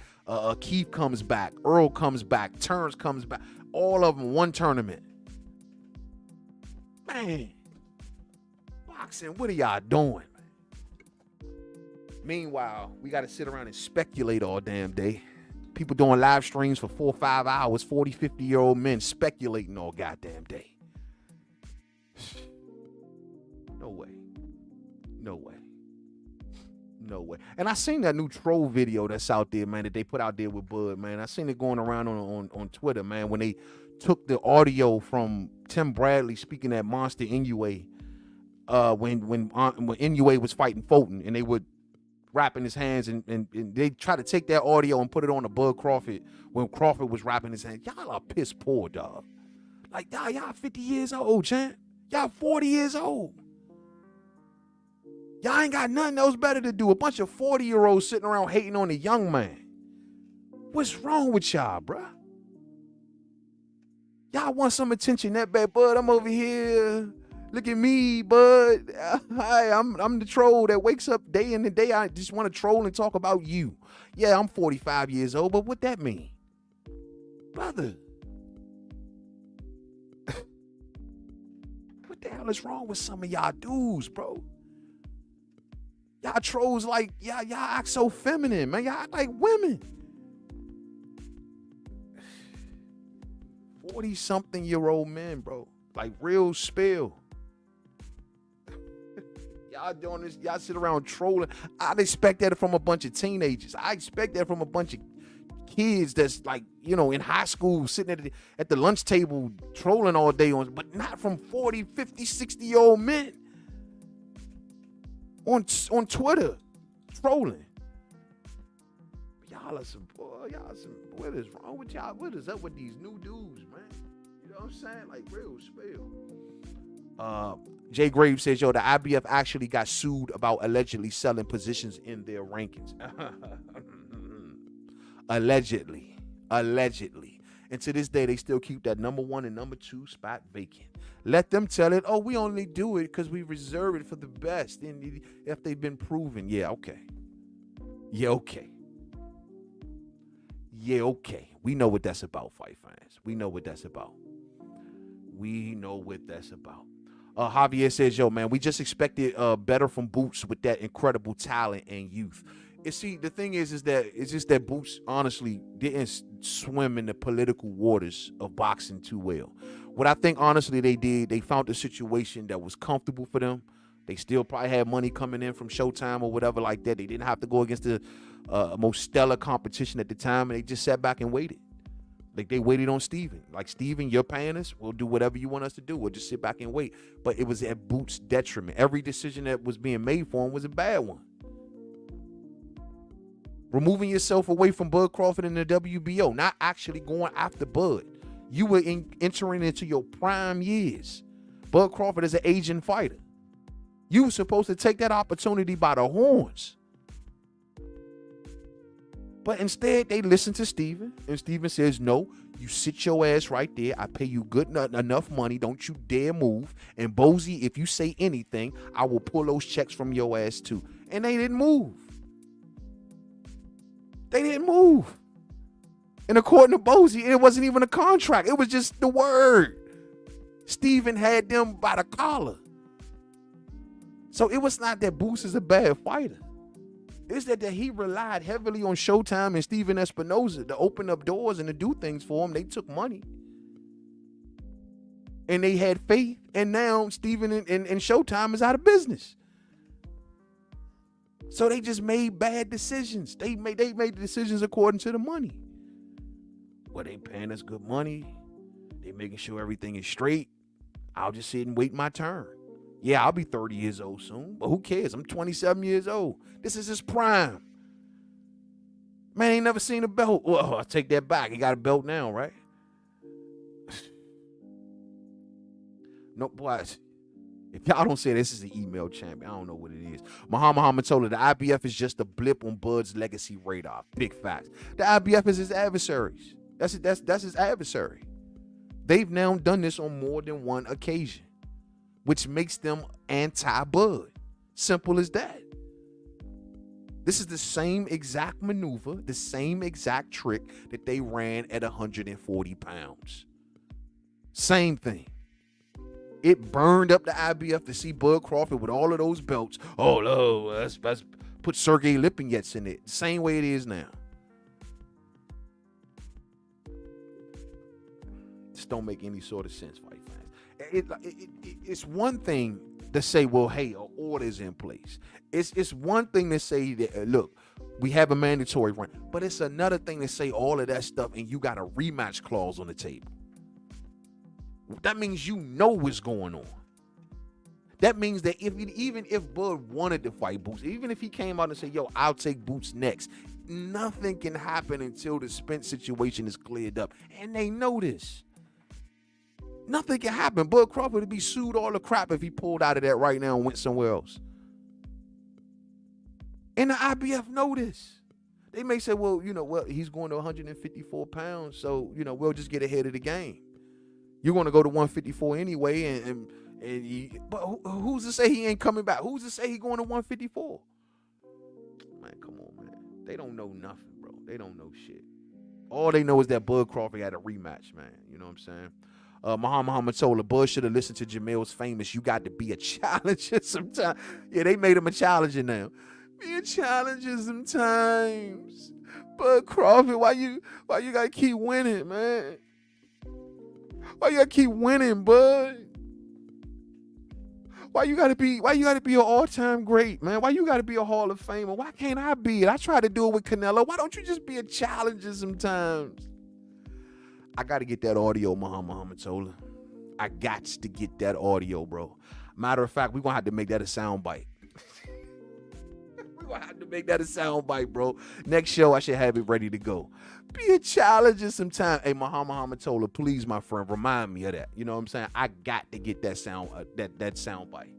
Keith comes back. Earl comes back. Terrence comes back. All of them one tournament. Man, boxing, what are y'all doing? Meanwhile, we got to sit around and speculate all damn day. People doing live streams for 4 or 5 hours, 40, 50-year-old men speculating all goddamn day. No way. No way. No way. And I seen that new troll video that's out there, man, that they put out there with Bud, man. I seen it going around on Twitter, man, when they took the audio from Tim Bradley speaking at Monster Inoue, when Inoue was fighting Fulton, and they would rapping his hands, and they try to take that audio and put it on the Bud Crawford when Crawford was rapping his hands. Y'all are piss poor, dog. Like, y'all 50 years old, champ. Y'all 40 years old. Y'all ain't got nothing else better to do. A bunch of 40-year-olds sitting around hating on a young man. What's wrong with y'all, bruh? Y'all want some attention that bad, Bud? I'm over here. Look at me, Bud. Hi, I'm the troll that wakes up day in and day out. I just want to troll and talk about you. Yeah, I'm 45 years old, but what that mean? Brother. What the hell is wrong with some of y'all dudes, bro? Y'all trolls like, y'all act so feminine, man. Y'all act like women. 40-something-year-old men, bro. Like real spill. Y'all doing this, y'all sit around trolling. I'd expect that from a bunch of teenagers. I expect that from a bunch of kids that's like, in high school, sitting at the lunch table trolling all day, but not from 40, 50, 60-year-old men on Twitter trolling. Y'all are some, boy, what is wrong with y'all? What is up with these new dudes, man? You know what I'm saying? Like real spill. Jay Graves says, yo, the IBF actually got sued about allegedly selling positions in their rankings. Allegedly. And to this day, they still keep that number 1 and number 2 spot vacant. Let them tell it, oh, we only do it because we reserve it for the best. And if they've been proven, yeah, okay. We know what that's about, fight fans. We know what that's about. Javier says, yo, man, we just expected better from Boots with that incredible talent and youth. And see, the thing is that it's just that Boots honestly didn't swim in the political waters of boxing too well. What I think honestly they did, they found a situation that was comfortable for them. They still probably had money coming in from Showtime or whatever like that. They didn't have to go against the most stellar competition at the time, and they just sat back and waited. Like, they waited on Steven. Like, Steven, you're paying us. We'll do whatever you want us to do. We'll just sit back and wait. But it was at Boots' detriment. Every decision that was being made for him was a bad one. Removing yourself away from Bud Crawford in the WBO, not actually going after Bud. You were entering into your prime years. Bud Crawford is an aging fighter. You were supposed to take that opportunity by the horns. But instead, they listen to Steven, and Steven says, no, you sit your ass right there. I pay you good enough money. Don't you dare move. And Bozy, if you say anything, I will pull those checks from your ass too. And they didn't move. They didn't move. And according to Bozy, it wasn't even a contract. It was just the word. Steven had them by the collar. So it was not that Boots is a bad fighter. It's that he relied heavily on Showtime and Steven Espinoza to open up doors and to do things for him. They took money. And they had faith. And now Steven and Showtime is out of business. So they just made bad decisions. They made the decisions according to the money. Well, they paying us good money. They making sure everything is straight. I'll just sit and wait my turn. Yeah, I'll be 30 years old soon, but who cares? I'm 27 years old. This is his prime. Man, ain't never seen a belt. Well, I'll take that back. He got a belt now, right? No, boy, if y'all don't say this is an email champion, I don't know what it is. Muhammad told her the IBF is just a blip on Bud's legacy radar. Big facts. The IBF is his adversaries. That's his adversary. They've now done this on more than one occasion, which makes them anti-Bud. Simple as that. This is the same exact maneuver, the same exact trick that they ran at 140 pounds. Same thing. It burned up the IBF to see Bud Crawford with all of those belts. Oh, no, let's put Sergey Lipinets in it. Same way it is now. Just don't make any sort of sense, fight fans. It's one thing to say, well, hey, an order's in place. It's one thing to say that, look, we have a mandatory run, but it's another thing to say all of that stuff and you got a rematch clause on the table. That means you know what's going on. That means that even if Bud wanted to fight Boots, even if he came out and said, yo, I'll take Boots next, nothing can happen until the Spence situation is cleared up. And they know this. Nothing can happen. Bud Crawford would be sued all the crap if he pulled out of that right now and went somewhere else. And the IBF know this. They may say, well, he's going to 154 pounds, so, we'll just get ahead of the game. You're going to go to 154 anyway, but who's to say he ain't coming back? Who's to say he going to 154? Man, come on, man. They don't know nothing, bro. They don't know shit. All they know is that Bud Crawford had a rematch, man. You know what I'm saying? Muhammad told her, Bud should have listened to Jamel's famous, you got to be a challenger sometimes. Yeah, they made him a challenger now. Be a challenger sometimes. Bud Crawford, why you gotta keep winning, man? Why you gotta keep winning, Bud? Why you gotta be an all-time great, man? Why you gotta be a Hall of Famer? Why can't I be it? I try to do it with Canelo. Why don't you just be a challenger sometimes? I gotta get that audio, Muhammad told her. I got to get that audio, bro. Matter of fact, we're gonna have to make that a soundbite. We're gonna have to make that a soundbite, bro. Next show, I should have it ready to go. Be a challenger sometime. Hey, Muhammad told her, please, my friend, remind me of that. You know what I'm saying? I got to get that sound, that soundbite.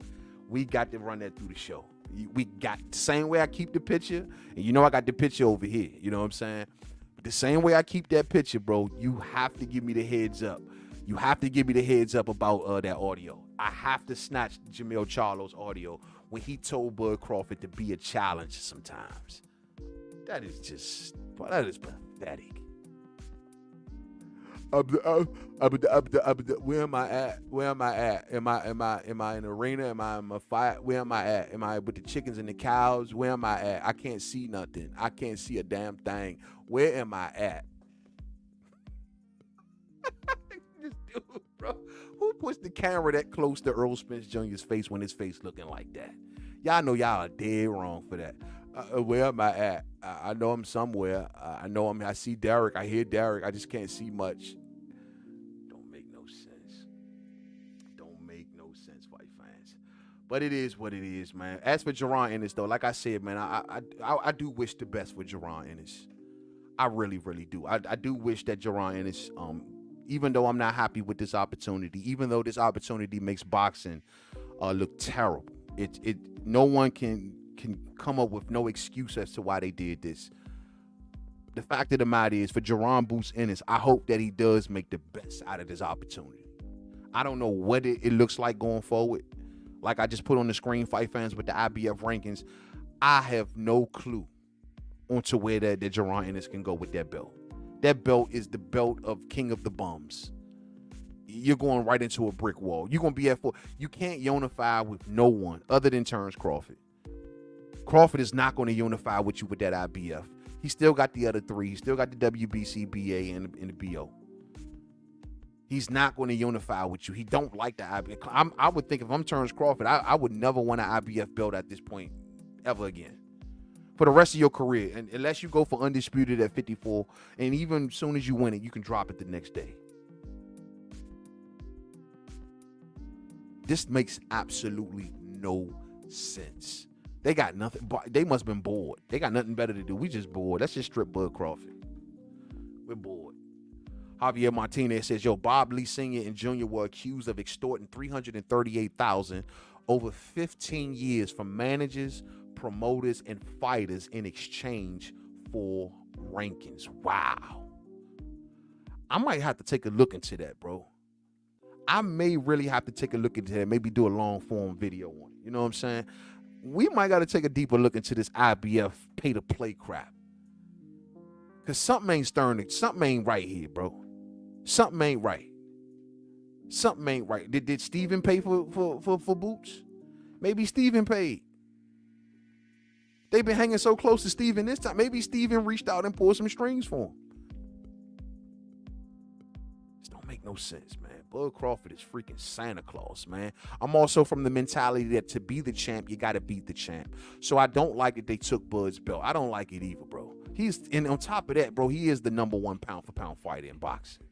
We got to run that through the show. We got the same way I keep the picture, and I got the picture over here. You know what I'm saying? But the same way I keep that picture, bro, you have to give me the heads up. You have to give me the heads up about that audio. I have to snatch Jamel Charlo's audio when he told Bud Crawford to be a challenger sometimes. That is pathetic. Where am I at? Where am I at? Am I in an arena? Am I in a fight? Where am I at? Am I with the chickens and the cows? Where am I at? I can't see nothing. I can't see a damn thing. Where am I at? This dude, bro. Who puts the camera that close to Errol Spence Jr.'s face when his face looking like that? Y'all know y'all are dead wrong for that. Where am I at? I know I'm somewhere. I see Derek. I hear Derek. I just can't see much. Don't make no sense. Don't make no sense, fight fans. But it is what it is, man. As for Jaron Ennis, though, like I said, man, I do wish the best for Jaron Ennis. I really, really do. I do wish that Jaron Ennis, even though I'm not happy with this opportunity, even though this opportunity makes boxing look terrible, no one can come up with no excuse as to why they did this. The fact of the matter is, for Jaron Boots Ennis, I hope that he does make the best out of this opportunity. I don't know what it looks like going forward. Like I just put on the screen, fight fans, with the IBF rankings, I have no clue onto where that Jaron Ennis can go with that belt. That belt is the belt of King of the Bums. You're going right into a brick wall. You're going to be at 4. You can't unify with no one other than Terence Crawford. Crawford is not going to unify with you with that IBF. He still got the other 3. He still got the WBC, BA, and the BO. He's not going to unify with you. He don't like the IBF. I would think if I'm Terence Crawford, I would never want an IBF belt at this point ever again. For the rest of your career, and unless you go for undisputed at 54, and even as soon as you win it, you can drop it the next day. This makes absolutely no sense. They got nothing. They must have been bored. They got nothing better to do. We just bored. Let's just strip Bud Crawford. We're bored. Javier Martinez says, yo, Bob Lee Sr. and Jr. were accused of extorting $338,000 over 15 years from managers, promoters, and fighters in exchange for rankings. Wow. I might have to take a look into that, bro. I may really have to take a look into that, maybe do a long form video on it. You know what I'm saying? We might got to take a deeper look into this IBF pay to play crap. Because something ain't stirring. Something ain't right here, bro. Something ain't right. Something ain't right. Did Steven pay for Boots? Maybe Steven paid. They've been hanging so close to Steven this time. Maybe Steven reached out and pulled some strings for him. This don't make no sense, man. Bud Crawford is freaking Santa Claus, man. I'm also from the mentality that to be the champ, you got to beat the champ. So I don't like that they took Bud's belt. I don't like it either, bro. And on top of that, bro, he is the #1 pound-for-pound fighter in boxing.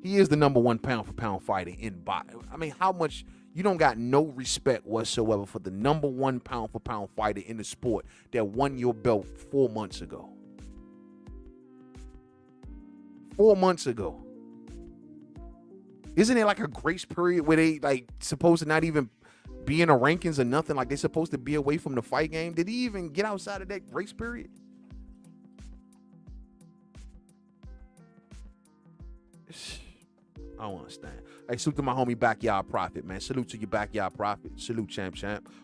He is the #1 pound-for-pound fighter in boxing. I mean, how much... You don't got no respect whatsoever for the #1 pound-for-pound fighter in the sport that won your belt 4 months ago. 4 months ago. Isn't it like a grace period where they like supposed to not even be in the rankings or nothing? Like they're supposed to be away from the fight game? Did he even get outside of that grace period? I don't understand. Hey, salute to my homie Backyard Prophet, man. Salute to your Backyard Prophet. Salute, champ.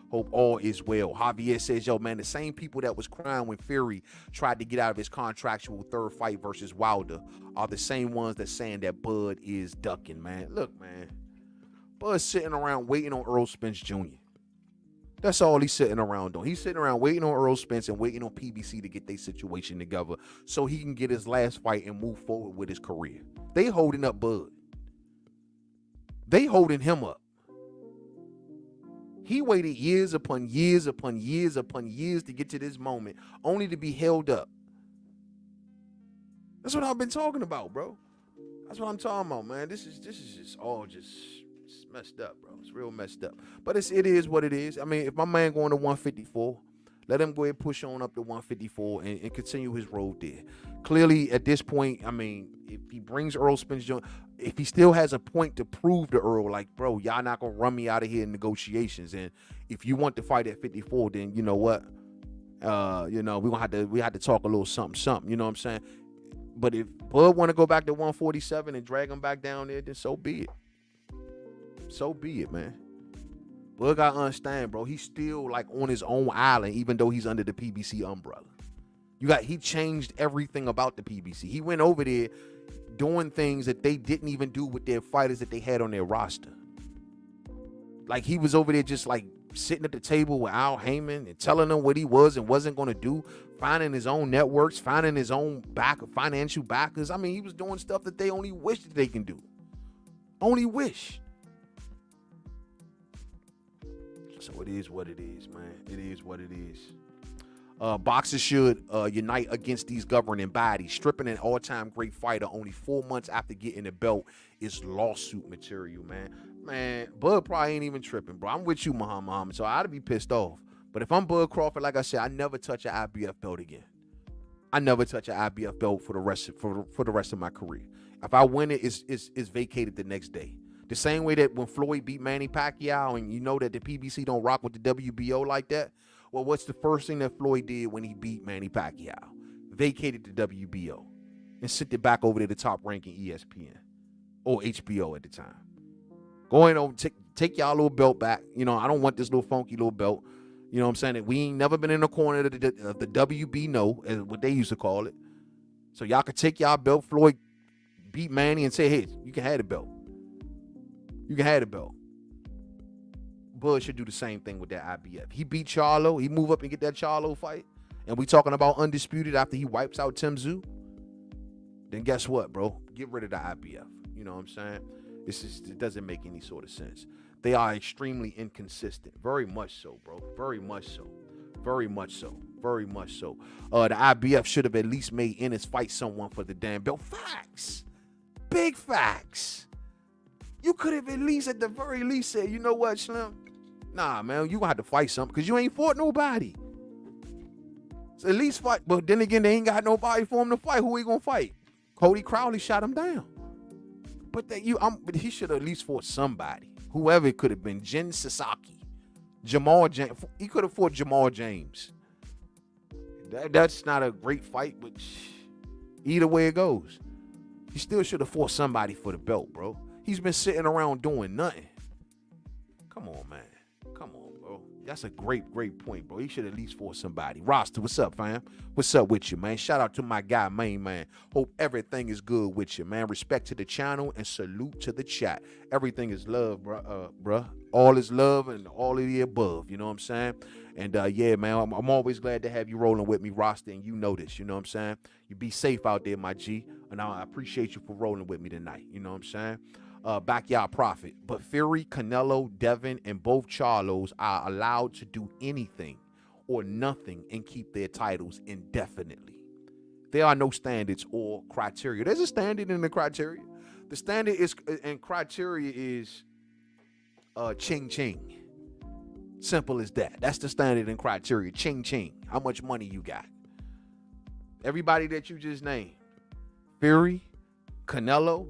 Hope all is well. Javier says, yo, man, the same people that was crying when Fury tried to get out of his contractual third fight versus Wilder are the same ones that saying that Bud is ducking, man. Look, man. Bud's sitting around waiting on Errol Spence Jr. That's all he's sitting around doing. He's sitting around waiting on Errol Spence and waiting on PBC to get their situation together so he can get his last fight and move forward with his career. They holding up Bud. They holding him up. He waited years upon years upon years upon years to get to this moment, only to be held up. That's what I've been talking about, bro. That's what I'm talking about, man. This is just all just messed up, bro. It's real messed up. But it is what it is. I mean, if my man going to 154, let him go ahead and push on up to 154 and continue his road there. Clearly, at this point, I mean, if he brings Errol Spence Jr., if he still has a point to prove to Earl, like, bro, y'all not going to run me out of here in negotiations. And if you want to fight at 54, then you know what? We have to talk a little something, you know what I'm saying? But if Bud want to go back to 147 and drag him back down there, then so be it. So be it, man. Bud got to understand, bro. He's still like on his own island, even though he's under the PBC umbrella. He changed everything about the PBC. He went over there doing things that they didn't even do with their fighters that they had on their roster. Like he was over there just like sitting at the table with Al Heyman and telling him what he was and wasn't going to do, finding his own networks, finding his own financial backers. I mean, he was doing stuff that they only wish that they can do. Only wish. So it is what it is, man. It is what it is. Boxers should unite against these governing bodies. Stripping an all-time great fighter only 4 months after getting the belt is lawsuit material, man. Man, Bud probably ain't even tripping, bro. I'm with you, Muhammad. So I'd be pissed off. But if I'm Bud Crawford, like I said, I never touch an IBF belt again. I never touch an IBF belt for the rest of my career. If I win it, it's vacated the next day. The same way that when Floyd beat Manny Pacquiao, and you know that the PBC don't rock with the WBO like that. Well, what's the first thing that Floyd did when he beat Manny Pacquiao? Vacated the WBO and sent it back over to the top ranking ESPN or HBO at the time. Going over, take y'all little belt back. You know, I don't want this little funky little belt. You know what I'm saying? We ain't never been in the corner of the WB, no, as what they used to call it. So y'all could take y'all belt. Floyd beat Manny and say, hey, you can have the belt. You can have the belt. Bud should do the same thing with that IBF. He beat Charlo. He move up and get that Charlo fight. And we talking about undisputed after he wipes out Tim Tszyu. Then guess what, bro? Get rid of the IBF. You know what I'm saying? It doesn't make any sort of sense. They are extremely inconsistent. Very much so, bro. Very much so. Very much so. Very much so. The IBF should have at least made Ennis fight someone for the damn belt. Facts. Big facts. You could have at least, at the very least, said, you know what, Slim? Nah, man, you gonna have to fight something because you ain't fought nobody. So at least fight. But then again, they ain't got nobody for him to fight. Who he gonna fight? Cody Crowley shot him down. But but he should have at least fought somebody. Whoever it could have been. Jin Sasaki. Jamal James. He could have fought Jamal James. That's not a great fight, but either way it goes. He still should have fought somebody for the belt, bro. He's been sitting around doing nothing. Come on, man. Come on, bro. That's a great point, bro. He should at least fought somebody. Roster, what's up, fam? What's up with you, man? Shout out to my guy, Mainman. Hope everything is good with you, man. Respect to the channel and salute to the chat. Everything is love, bruh. All is love and all of the above. You know what I'm saying? And yeah, man, I'm always glad to have you rolling with me, Roster, and you know this. You know what I'm saying? You be safe out there, my G. And I appreciate you for rolling with me tonight. You know what I'm saying? Backyard Prophet. But Fury, Canelo, Devin, and both Charlos are allowed to do anything or nothing and keep their titles indefinitely. There are no standards or criteria. There's a standard in the criteria. The standard is and criteria is ching ching. Simple as that. That's the standard and criteria. Ching ching. How much money you got? Everybody that you just named. Fury, Canelo,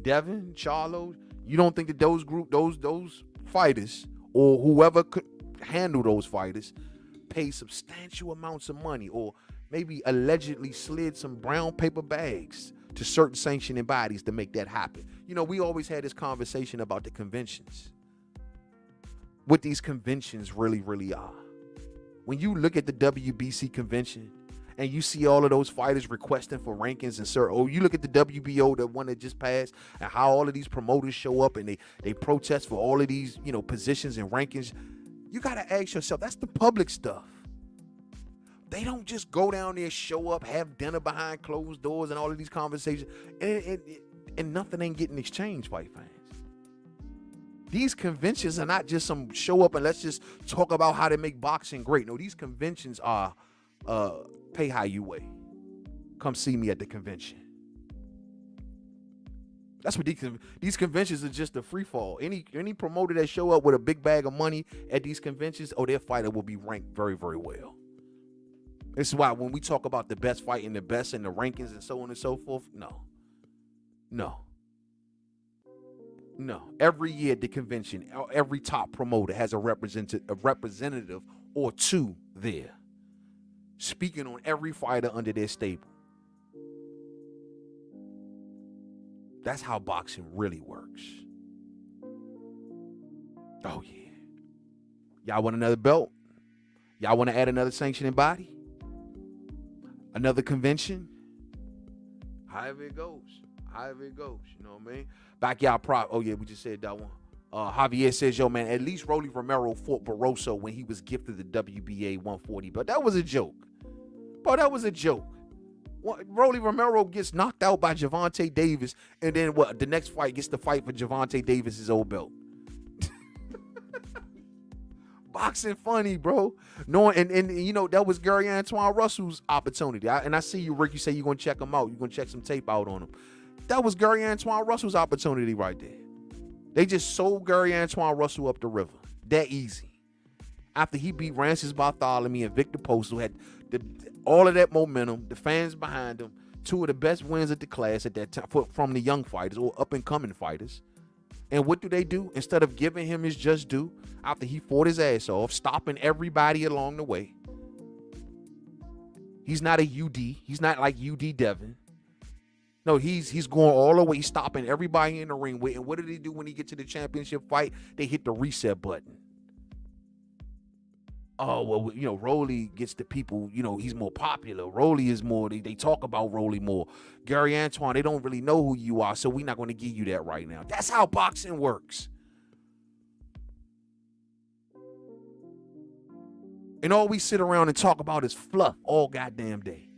Devin, Charlo, you don't think that those fighters or whoever could handle those fighters pay substantial amounts of money or maybe allegedly slid some brown paper bags to certain sanctioning bodies to make that happen? You know, we always had this conversation about the conventions. What these conventions really are. When you look at the WBC convention and you see all of those fighters requesting for rankings and you look at the WBO, the one that just passed, and how all of these promoters show up and they protest for all of these, you know, positions and rankings. You got to ask yourself, that's the public stuff. They don't just go down there, show up, have dinner behind closed doors and all of these conversations, and nothing ain't getting exchanged, fight fans. These conventions are not just some show up and let's just talk about how to make boxing great. No, these conventions are pay how you weigh. Come see me at the convention. That's what these conventions are, just a free fall. Any promoter that show up with a big bag of money at these conventions, their fighter will be ranked very, very well. This is why when we talk about the best fight and the best in the rankings and so on and so forth, no. Every year at the convention, every top promoter has a representative or two there, speaking on every fighter under their stable. That's how boxing really works. Oh, yeah. Y'all want another belt? Y'all want to add another sanctioning body? Another convention? However it goes. You know what I mean? Backyard Prop. Oh, yeah, we just said that one. Javier says, yo, man, at least Rolly Romero fought Barroso when he was gifted the WBA 140 belt. That was a joke. Bro, that was a joke. Rolly Romero gets knocked out by Gervonta Davis, and then what? The next fight gets the fight for Gervonta Davis's old belt. Boxing funny, bro. No, and you know, that was Gary Antoine Russell's opportunity. I see you, Rick. You say you're gonna check him out. You're gonna check some tape out on him. That was Gary Antoine Russell's opportunity right there. They just sold Gary Antoine Russell up the river. That easy. After he beat Francis Bartholomew and Victor Post, who had all of that momentum, the fans behind him, two of the best wins at the class at that time from the young fighters or up-and-coming fighters. And what do? Instead of giving him his just due, after he fought his ass off, stopping everybody along the way. He's not a UD. He's not like UD Devin. No, he's going all the way, stopping everybody in the ring with. And what do they do when he gets to the championship fight? They hit the reset button. Oh, well, you know, Rolly gets the people, you know, he's more popular. Rolly is more, they talk about Rolly more. Gary Antoine, they don't really know who you are, so we're not going to give you that right now. That's how boxing works. And all we sit around and talk about is fluff all goddamn day.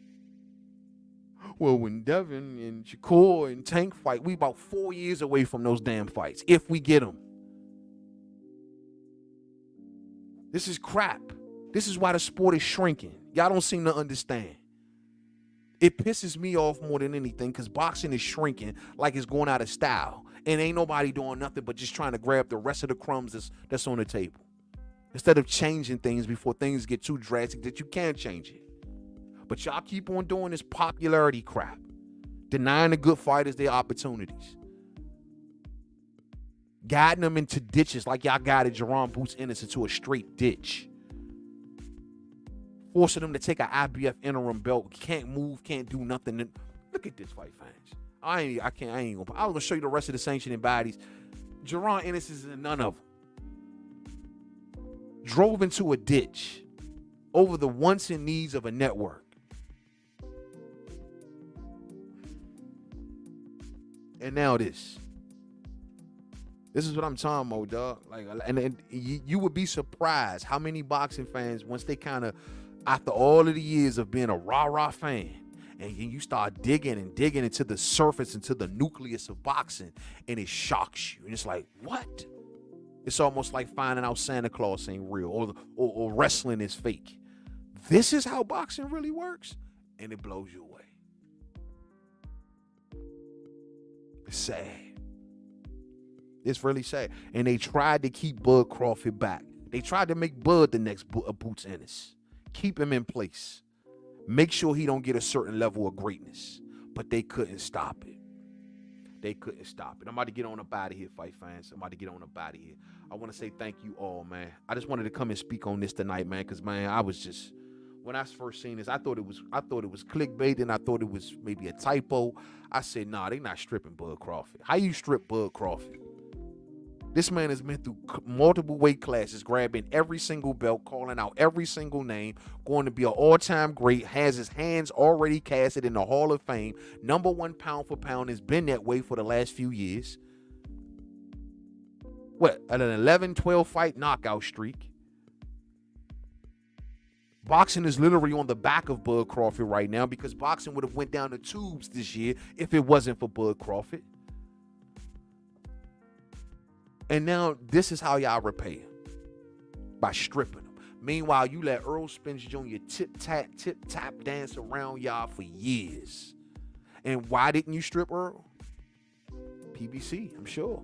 Well, when Devin and Shakur and Tank fight, we about 4 years away from those damn fights, if we get them. This is crap. This is why the sport is shrinking. Y'all don't seem to understand. It pisses me off more than anything because boxing is shrinking like it's going out of style. And ain't nobody doing nothing but just trying to grab the rest of the crumbs that's on the table. Instead of changing things before things get too drastic that you can't change it. But y'all keep on doing this popularity crap. Denying the good fighters their opportunities. Guiding them into ditches like y'all guided Jaron Boots Ennis into a straight ditch. Forcing them to take an IBF interim belt. Can't move, can't do nothing. Look at this fight, fans. I ain't gonna show you the rest of the sanctioning bodies. Jaron Ennis is in none of them. Drove into a ditch over the wants and needs of a network. And now this. This is what I'm talking about, dog. Like, and you would be surprised how many boxing fans, once they kind of, after all of the years of being a rah-rah fan, and you start digging into the surface, into the nucleus of boxing, and it shocks you. And it's like, what? It's almost like finding out Santa Claus ain't real or wrestling is fake. This is how boxing really works, and it blows you away. It's sad. It's really sad. And they tried to keep Bud Crawford back. They tried to make Bud the next Boots Ennis. Keep him in place. Make sure he don't get a certain level of greatness. But they couldn't stop it. They couldn't stop it. I'm about to get on up out of here, fight fans. I'm about to get on up out of here. I want to say thank you all, man. I just wanted to come and speak on this tonight, man, because, man, I was just, when I first seen this, I thought it was clickbait, and I thought it was maybe a typo. I said, nah, they not stripping Bud Crawford. How you strip Bud Crawford? This man has been through multiple weight classes, grabbing every single belt, calling out every single name, going to be an all-time great, has his hands already casted in the Hall of Fame, #1 pound for pound, has been that way for the last few years. What, an 11-12 fight knockout streak. Boxing is literally on the back of Bud Crawford right now because boxing would have went down the tubes this year if it wasn't for Bud Crawford. And now this is how y'all repay him. By stripping him. Meanwhile, you let Errol Spence Jr. tip-tap dance around y'all for years. And why didn't you strip Errol? PBC, I'm sure.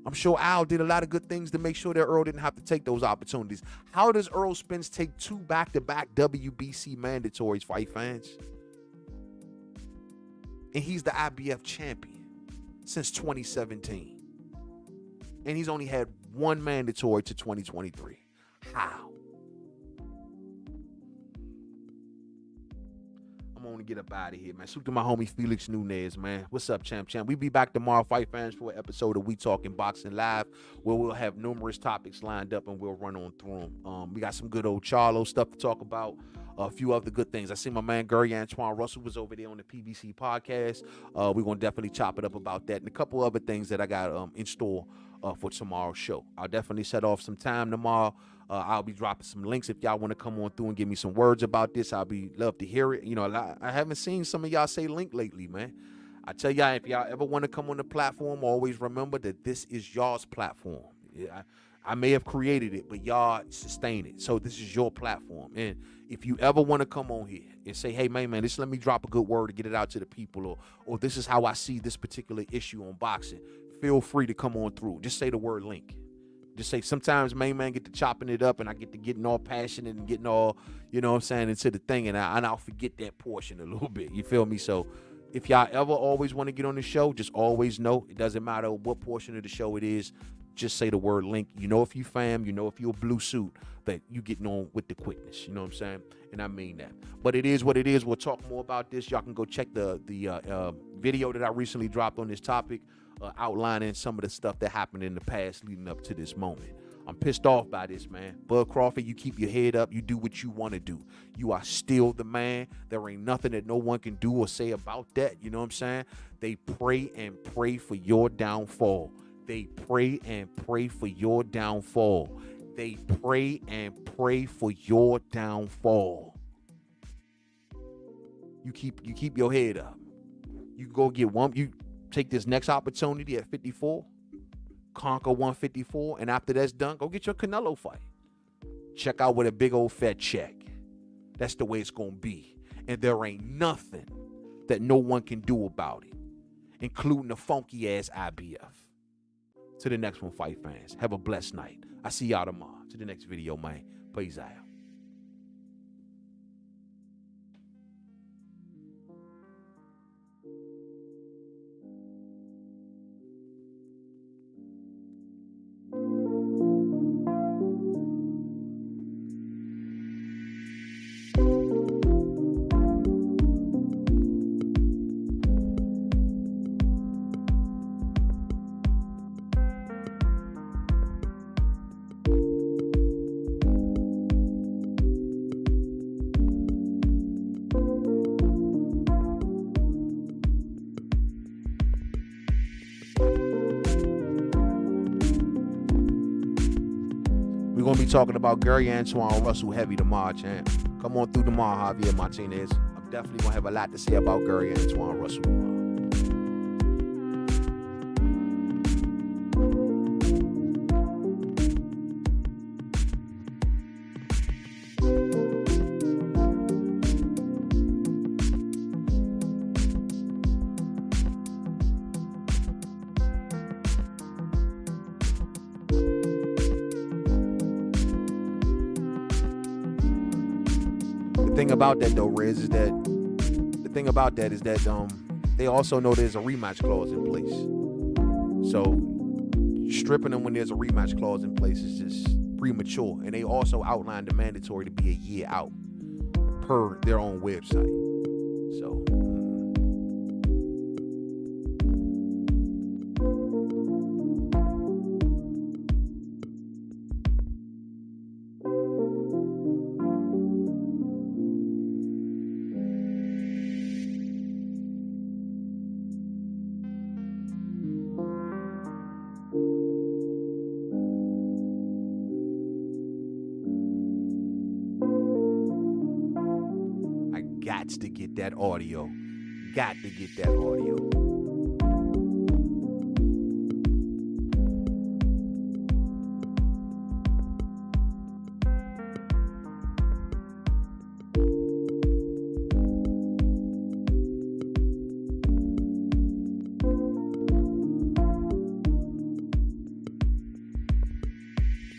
I'm sure Al did a lot of good things to make sure that Errol didn't have to take those opportunities. How does Errol Spence take 2 back-to-back WBC mandatories, fight fans? And he's the IBF champion since 2017. And he's only had 1 mandatory to 2023. How? I'm gonna get up out of here, man. Salute to my homie Felix Nunez, man. What's up, champ? We be back tomorrow, fight fans, for an episode of We Talking Boxing Live, where we'll have numerous topics lined up and we'll run on through them. We got some good old Charlo stuff to talk about. a few other good things. I see my man Gary Antoine Russell was over there on the PBC podcast. We're going to definitely chop it up about that and a couple other things that I got in store for tomorrow's show. I'll definitely set off some time tomorrow. I'll be dropping some links if y'all want to come on through and give me some words about this. I'll be love to hear it. You know, I haven't seen some of y'all say link lately, man. I tell y'all, if y'all ever want to come on the platform, always remember that this is y'all's platform. Yeah, I may have created it, but y'all sustain it. So this is your platform. And if you ever want to come on here and say, hey, man, just let me drop a good word to get it out to the people, or this is how I see this particular issue on boxing, feel free to come on through. Just say the word link. Just say, sometimes man get to chopping it up and I get to getting all passionate and getting all, you know what I'm saying, into the thing, and I'll forget that portion a little bit. You feel me? So if y'all ever always want to get on the show, just always know it doesn't matter what portion of the show it is. Just say the word link. You know if you fam, you know if you're a blue suit, that you getting on with the quickness. You know what I'm saying? And I mean that. But it is what it is. We'll talk more about this. Y'all can go check the video that I recently dropped on this topic, outlining some of the stuff that happened in the past leading up to this moment. I'm pissed off by this, man. Bud Crawford, you keep your head up. You do what you want to do. You are still the man. There ain't nothing that no one can do or say about that. You know what I'm saying? They pray and pray for your downfall. They pray and pray for your downfall. They pray and pray for your downfall. You keep your head up. You go get one. You take this next opportunity at 54. Conquer 154, and after that's done, go get your Canelo fight. Check out with a big old fat check. That's the way it's gonna be. And there ain't nothing that no one can do about it, including the funky ass IBF. To the next one, fight fans. Have a blessed night. I see y'all tomorrow. To the next video, man. Peace out. We're going to be talking about Gary Antoine Russell heavy tomorrow, champ. Come on through tomorrow, Javier Martinez. I'm definitely going to have a lot to say about Gary Antoine Russell tomorrow. The thing about that though, Riz, is that they also know there's a rematch clause in place. So stripping them when there's a rematch clause in place is just premature. And they also outlined the mandatory to be a year out per their own website. So got to get that audio. Got to get that audio.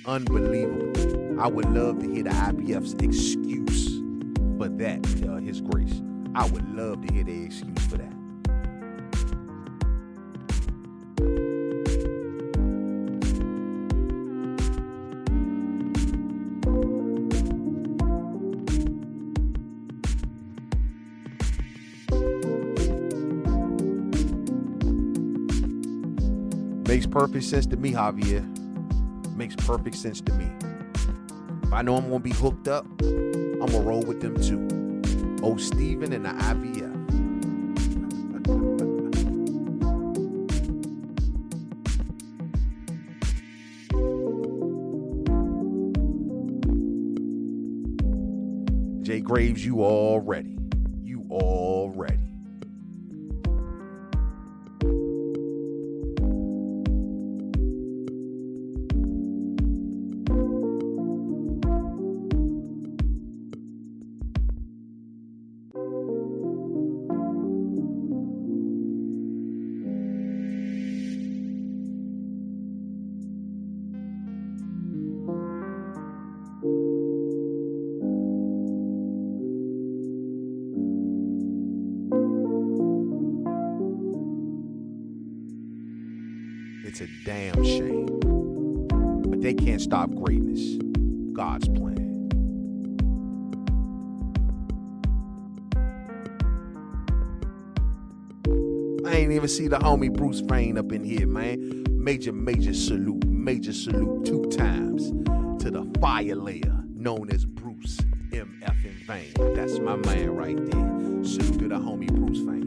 Unbelievable. I would love to hear the IBF's excuse for that, His Grace. I would love to hear their excuse for that. Makes perfect sense to me, Javier. Makes perfect sense to me. If I know I'm gonna be hooked up, I'ma roll with them too. Oh, Steven and the IBF. Jay Graves, you all ready. You all ready. It's a damn shame. But they can't stop greatness. God's plan. I ain't even see the homie Bruce Vane up in here, man. Major salute. Major salute 2 times to the fire layer known as Bruce MF in Vane. That's my man right there. Salute to the homie Bruce Vane.